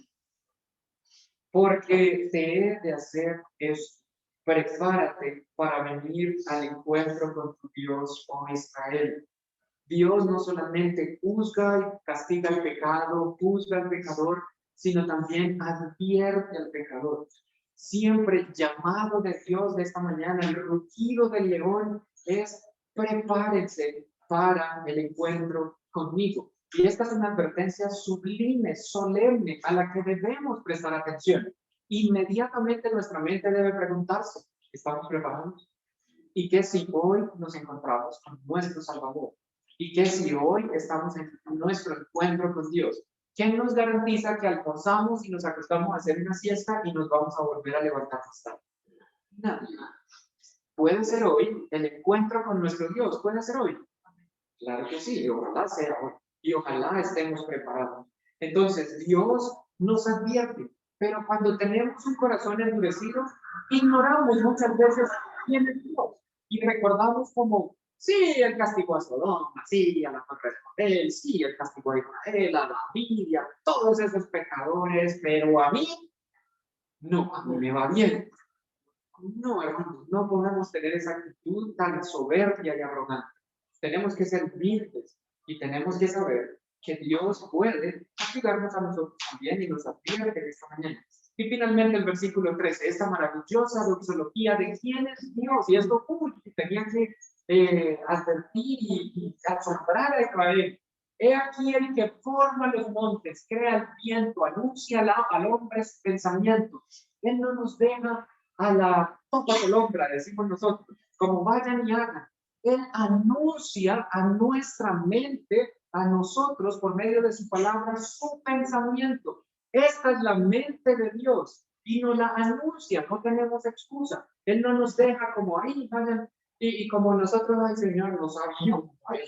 Porque te he de hacer esto. Prepárate para venir al encuentro con tu Dios, oh Israel. Dios no solamente juzga y castiga el pecado, juzga al pecador, sino también advierte al pecador. Siempre el llamado de Dios de esta mañana, el rugido del león es prepárense para el encuentro conmigo. Y esta es una advertencia sublime, solemne, a la que debemos prestar atención. Inmediatamente nuestra mente debe preguntarse, ¿estamos preparados? ¿Y qué si hoy nos encontramos con nuestro Salvador? ¿Y qué si hoy estamos en nuestro encuentro con Dios? ¿Quién nos garantiza que almorzamos y nos acostamos a hacer una siesta y nos vamos a volver a levantar más tarde? Nadie. Puede ser hoy el encuentro con nuestro Dios, puede ser hoy. Claro que sí, ojalá sea hoy. Y ojalá estemos preparados. Entonces, Dios nos advierte, pero cuando tenemos un corazón endurecido, ignoramos muchas veces quién es Dios. Y recordamos como, sí, el castigo a Sodoma, sí, a la Torre de Babel, sí, el castigo a Israel, a David, a todos esos pecadores, pero a mí, no, a mí me va bien. No, hermanos, no podemos tener esa actitud tan soberbia y arrogante. Tenemos que ser humildes y tenemos que saber que Dios puede ayudarnos a nosotros también y nos advierte de esta mañana. Y finalmente el versículo 13, esta maravillosa doxología de quién es Dios. Y esto tenía que advertir y asombrar a Israel. He aquí el que forma los montes, crea el viento, anuncia al hombre su pensamiento. Él no nos deja a la topa del hombre, decimos nosotros, como vayan y hagan. Él anuncia a nuestra mente, a nosotros, por medio de su palabra, su pensamiento. Esta es la mente de Dios y nos la anuncia, no tenemos excusa. Él no nos deja como ahí, vayan, y como nosotros, ay Señor, no sabíamos, ay,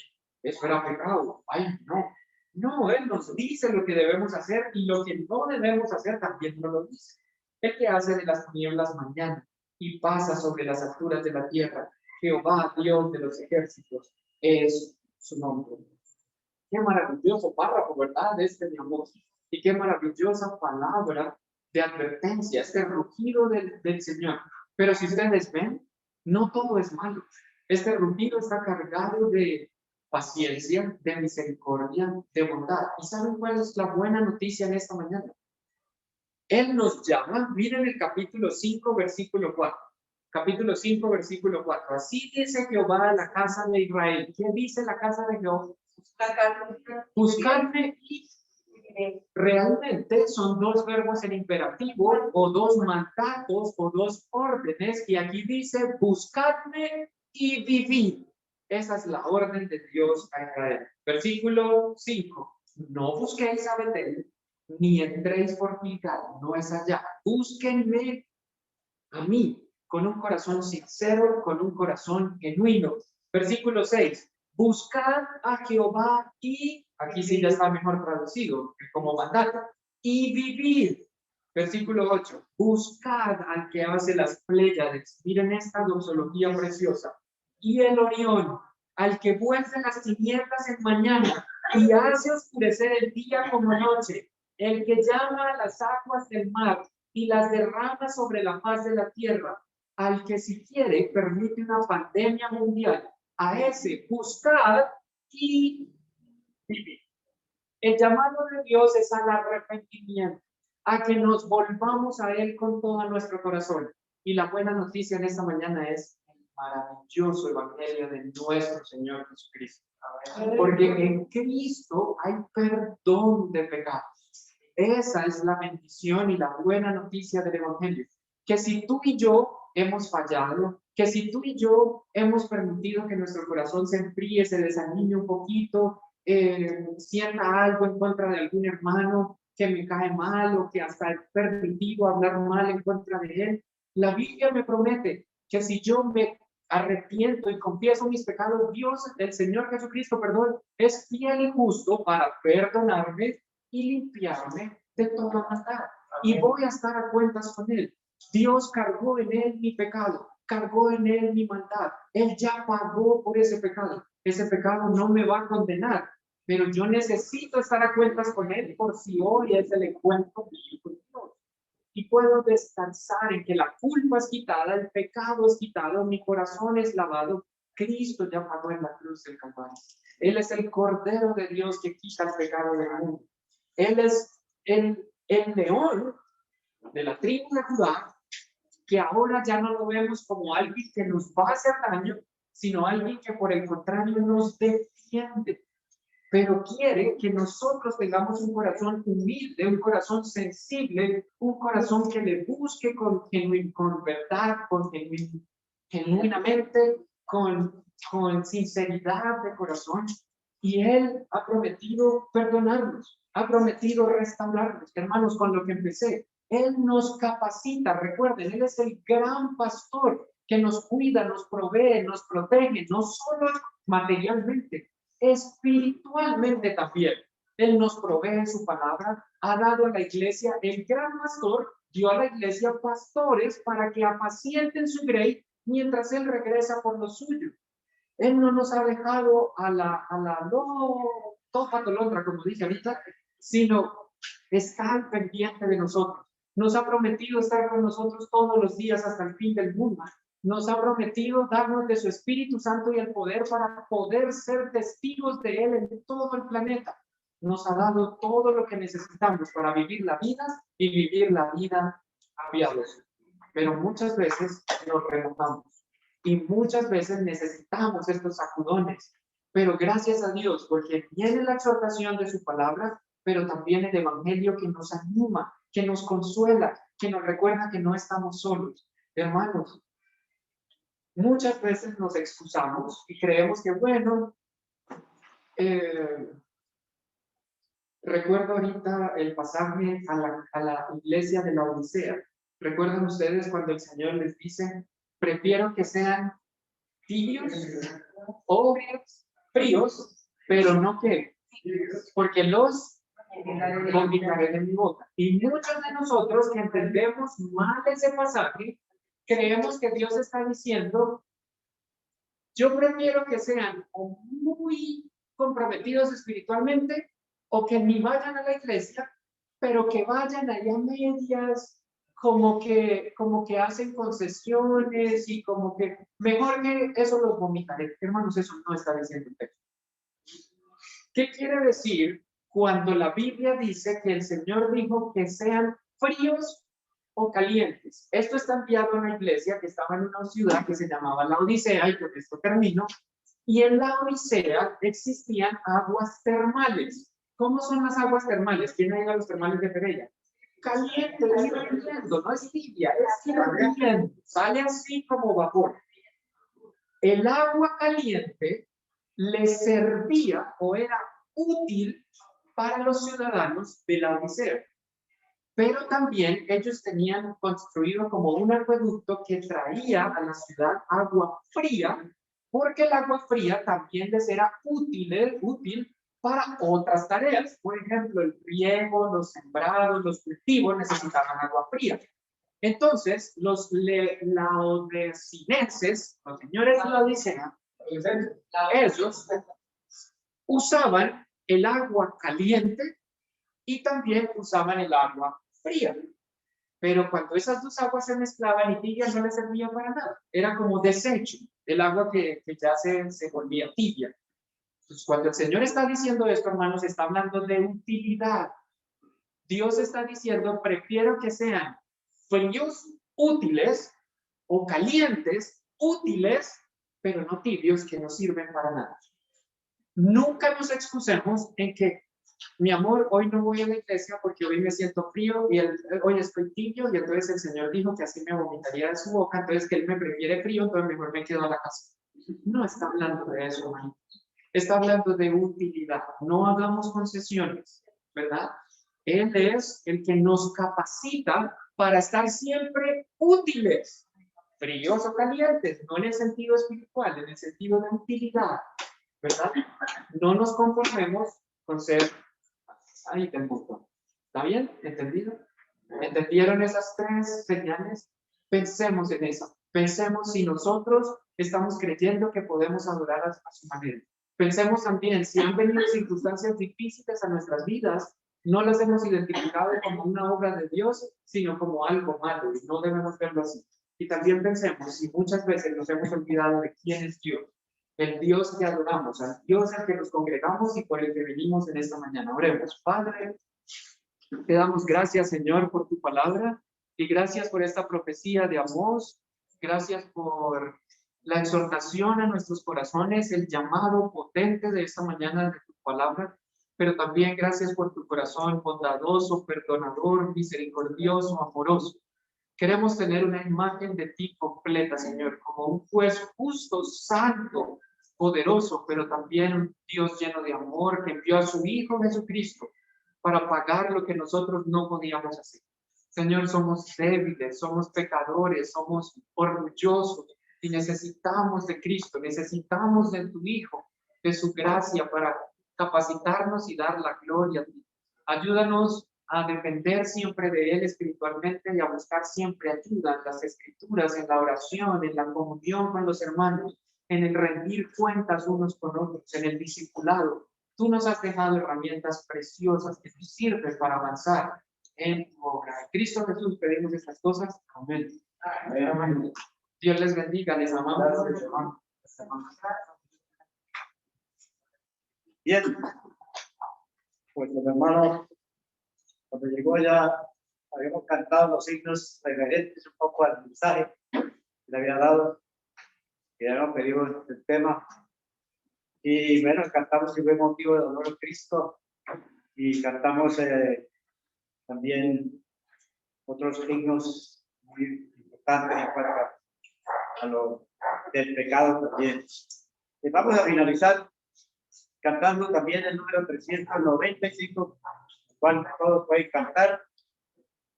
eso era pecado, ay, no. No, Él nos dice lo que debemos hacer y lo que no debemos hacer también nos lo dice. El que hace de las tinieblas mañana y pasa sobre las alturas de la tierra. Jehová, Dios de los ejércitos, es su nombre. Qué maravilloso párrafo, ¿verdad? Mi amor. Y qué maravillosa palabra de advertencia, este rugido del Señor. Pero si ustedes ven, no todo es malo. Este rugido está cargado de paciencia, de misericordia, de bondad. ¿Y saben cuál es la buena noticia en esta mañana? Él nos llama, miren el capítulo 5, versículo 4. Capítulo 5, versículo 4. Así dice Jehová a la casa de Israel. ¿Qué dice la casa de Jehová? Buscarme y realmente son dos verbos en imperativo o dos mandatos o dos órdenes y aquí dice buscadme y vivid. Esa es la orden de Dios a Israel. Versículo 5. No busquéis a Betel ni entréis por Gilgal, no es allá. Búsquenme a mí con un corazón sincero, con un corazón genuino. Versículo 6. Buscad a Jehová y, aquí sí ya está mejor traducido, como mandato, y vivid. Versículo 8. Buscad al que hace las Pléyades. Miren esta doxología preciosa. Y el Orión, al que vuelve las tinieblas en mañana y hace oscurecer el día como noche, el que llama a las aguas del mar y las derrama sobre la faz de la tierra, al que si quiere permite una pandemia mundial, a ese buscad y vivir. El llamado de Dios es al arrepentimiento, a que nos volvamos a Él con todo nuestro corazón. Y la buena noticia en esta mañana es el maravilloso evangelio de nuestro Señor Jesucristo. Porque en Cristo hay perdón de pecados. Esa es la bendición y la buena noticia del evangelio. Que si tú y yo hemos fallado, que si tú y yo hemos permitido que nuestro corazón se enfríe, se desanime un poquito, sienta algo en contra de algún hermano que me cae mal o que hasta he permitido hablar mal en contra de él, la Biblia me promete que si yo me arrepiento y confieso mis pecados, Dios, el Señor Jesucristo, perdón, es fiel y justo para perdonarme y limpiarme de toda maldad. Y voy a estar a cuentas con Él. Dios cargó en Él mi pecado, cargó en Él mi maldad. Él ya pagó por ese pecado. Ese pecado no me va a condenar, pero yo necesito estar a cuentas con Él por si hoy es el encuentro mío con Dios. Y puedo descansar en que la culpa es quitada, el pecado es quitado, mi corazón es lavado. Cristo ya pagó en la cruz del Calvario. Él es el Cordero de Dios que quita el pecado del mundo. Él es el león de la tribu de Judá, que ahora ya no lo vemos como alguien que nos va a hacer daño, sino alguien que por el contrario nos defiende. Pero quiere que nosotros tengamos un corazón humilde, un corazón sensible, un corazón que le busque con verdad, genuinamente, con sinceridad de corazón. Y Él ha prometido perdonarnos, ha prometido restaurarnos. Hermanos, con lo que empecé, Él nos capacita, recuerden, Él es el gran pastor que nos cuida, nos provee, nos protege, no solo materialmente, espiritualmente también. Él nos provee su palabra, ha dado a la iglesia, el gran pastor dio a la iglesia pastores para que apacienten su grey mientras Él regresa por lo suyo. Él no nos ha dejado a la no topa tolondra, como dije ahorita, sino está al pendiente de nosotros. Nos ha prometido estar con nosotros todos los días hasta el fin del mundo. Nos ha prometido darnos de su Espíritu Santo y el poder para poder ser testigos de Él en todo el planeta. Nos ha dado todo lo que necesitamos para vivir la vida y vivir la vida a piadosa. Pero muchas veces nos remontamos. Y muchas veces necesitamos estos sacudones, pero gracias a Dios, porque viene la exhortación de su palabra, pero también el evangelio que nos anima, que nos consuela, que nos recuerda que no estamos solos. Hermanos, muchas veces nos excusamos y creemos que, bueno, recuerdo ahorita el pasaje a la iglesia de la Odisea. ¿Recuerdan ustedes cuando el Señor les dice, prefiero que sean tibios o fríos, pero no que, porque los vomitaré de mi boca? Y muchos de nosotros que entendemos mal ese pasaje, creemos que Dios está diciendo, yo prefiero que sean o muy comprometidos espiritualmente o que ni vayan a la iglesia, pero que vayan allá a medias, como que hacen concesiones y como que mejor que eso los vomitaré. Hermanos, eso no está diciendo el texto. ¿Qué quiere decir cuando la Biblia dice que el Señor dijo que sean fríos o calientes? Esto está enviado a una iglesia que estaba en una ciudad que se llamaba la Odisea, y con esto termino. Y en la Odisea existían aguas termales. ¿Cómo son las aguas termales? ¿Quién ha ido a los termales de Pereira? Caliente, hirviendo, no es tibia, es hirviendo, sale así como vapor. El agua caliente le servía o era útil para los ciudadanos de la Odisea. Pero también ellos tenían construido como un acueducto que traía a la ciudad agua fría, porque el agua fría también les era útil para otras tareas. Por ejemplo, el riego, los sembrados, los cultivos necesitaban agua fría. Entonces, los laodicenses, los señores de la Odisea, ellos usaban el agua caliente y también usaban el agua fría. Pero cuando esas dos aguas se mezclaban y tibia, no les servía para nada. Era como desecho, el agua que ya se volvía tibia. Entonces, cuando el Señor está diciendo esto, hermanos, está hablando de utilidad. Dios está diciendo, prefiero que sean fríos útiles o calientes útiles, pero no tibios que no sirven para nada. Nunca nos excusemos en que, mi amor, hoy no voy a la iglesia porque hoy me siento frío y hoy estoy tibio, y entonces el Señor dijo que así me vomitaría de su boca, entonces que Él me prefiere frío, entonces mejor me quedo a la casa. No está hablando de eso, hermano. Está hablando de utilidad. No hagamos concesiones, ¿verdad? Él es el que nos capacita para estar siempre útiles, fríos o calientes, no en el sentido espiritual, en el sentido de utilidad, ¿verdad? No nos conformemos con ser, ahí te punto. ¿Está bien? ¿Entendido? ¿Entendieron esas tres señales? Pensemos en eso. Pensemos si nosotros estamos creyendo que podemos adorar a su manera. Pensemos también si han venido circunstancias difíciles a nuestras vidas, no las hemos identificado como una obra de Dios, sino como algo malo, y no debemos verlo así. Y también pensemos si muchas veces nos hemos olvidado de quién es Dios, el Dios que adoramos, al Dios al que nos congregamos y por el que venimos en esta mañana. Oremos. Padre, te damos gracias, Señor, por tu palabra, y gracias por esta profecía de Amós. Gracias por la exhortación a nuestros corazones, el llamado potente de esta mañana de tu palabra, pero también gracias por tu corazón bondadoso, perdonador, misericordioso, amoroso. Queremos tener una imagen de ti completa, Señor, como un juez justo, santo, poderoso, pero también un Dios lleno de amor que envió a su Hijo Jesucristo para pagar lo que nosotros no podíamos hacer. Señor, somos débiles, somos pecadores, somos orgullosos y necesitamos de Cristo, necesitamos de tu Hijo, de su gracia para capacitarnos y dar la gloria a ti. Ayúdanos a depender siempre de Él espiritualmente y a buscar siempre ayuda en las Escrituras, en la oración, en la comunión con los hermanos, en el rendir cuentas unos con otros, en el discipulado. Tú nos has dejado herramientas preciosas que nos sirven para avanzar en tu obra. En Cristo Jesús pedimos estas cosas. Amén. Amén. Dios les bendiga, les amamos. Bien, pues los hermanos, cuando llegó ya habíamos cantado los signos referentes un poco al mensaje que le había dado, que ya nos pedido el tema. Y bueno, cantamos si fue motivo de dolor a Cristo, y cantamos también otros signos muy importantes en cuanto a lo del pecado también. Y vamos a finalizar cantando también el número 395, el cual todos pueden cantar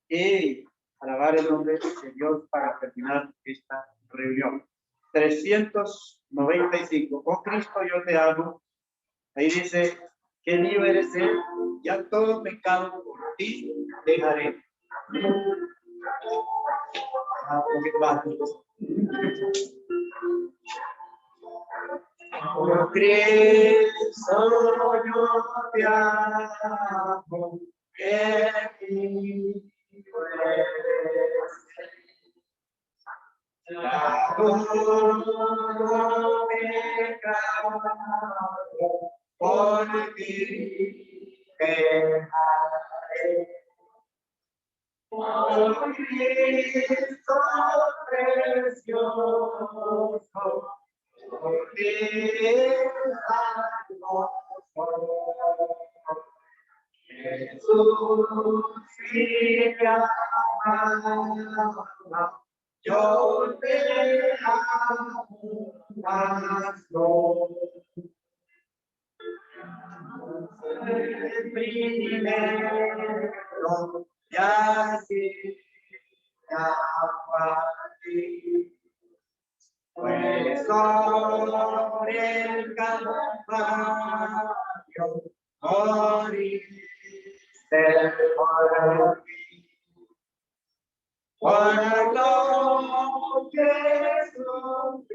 y alabar el nombre de Dios para terminar esta reunión. 395. Oh Cristo, yo te amo. Ahí dice, que libre eres Él, ya todo pecado por ti dejaré. Oh Cristo, yo te amo, que libre eres Él. Ya todo pecado por ti dejaré. Oh Cristo precioso, por ti salvo Jesús, si me amas, yo te amo más no. Primero, ya sí, ya para ti. Pues sobre el Calvario moriste por mí. Por lo que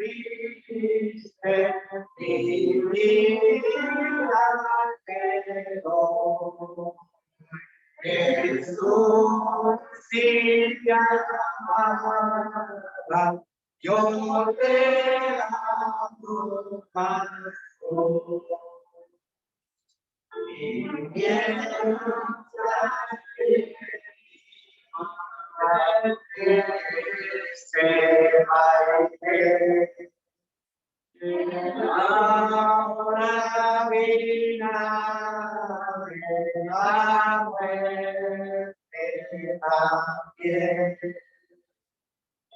sufriste, mi vida quedó. Jesús, si te amaba, yo te amo más. Y mientras se ahora vinagre la muerte también.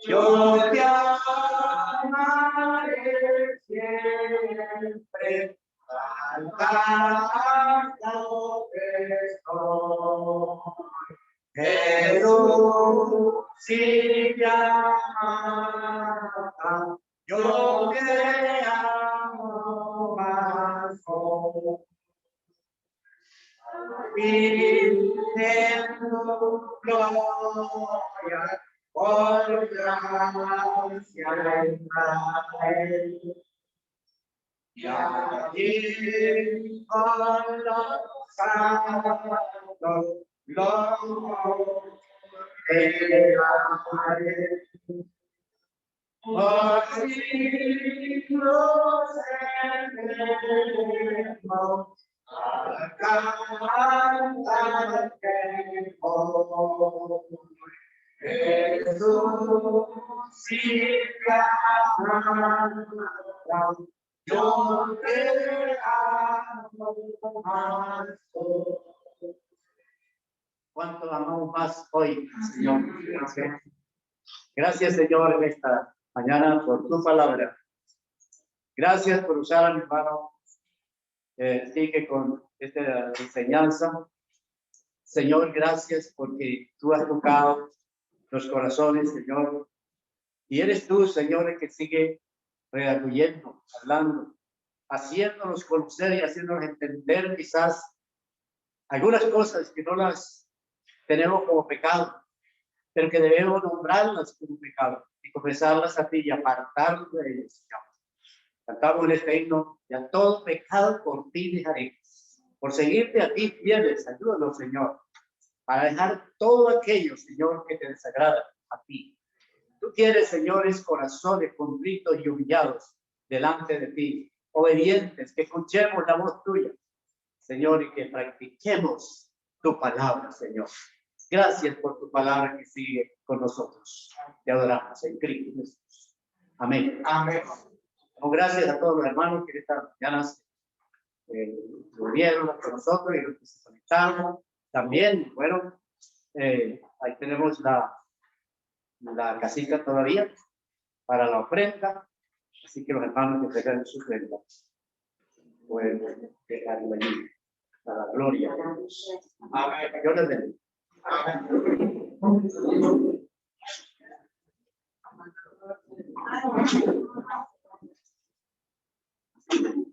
Yo te amaré siempre, cantando que soy. Jesús, si te amaba, yo te amo más hoy. Pidiendo gloria por gracia en Israel. Y allí con los santos los elevaré. Por siglos eternos, al cantar que hoy Jesús, si te amara, yo te amo más hoy. ¿Cuánto amamos más hoy, Señor? Gracias. Gracias, Señor, en esta mañana por tu palabra. Gracias por usar a mi hermano. Sigue con esta enseñanza. Señor, gracias porque tú has tocado los corazones, Señor. Y eres tú, Señor, el que sigue redarguyendo, hablando, haciéndonos conocer y haciéndonos entender quizás algunas cosas que no las tenemos como pecado, pero que debemos nombrarlas como pecado y confesarlas a ti y apartarnos de ellas, Señor. Cantamos en este himno, y a todo pecado por ti dejaré. Por seguirte a ti fieles, ayúdanos, Señor, para dejar todo aquello, Señor, que te desagrada a ti. Tú quieres, señores, corazones contritos y humillados delante de ti, obedientes, que escuchemos la voz tuya, Señor, y que practiquemos tu palabra, Señor. Gracias por tu palabra que sigue con nosotros. Te adoramos en Cristo Jesús. Amén. Amén. Gracias a todos los hermanos que estas mañanas volvieron con nosotros y los que se conectaron. También, bueno, ahí tenemos la casita todavía para la ofrenda. Así que los hermanos que tengan su ofrenda pueden dejarlo allí para la gloria de Dios. Amén. Dios les bendiga. Amén.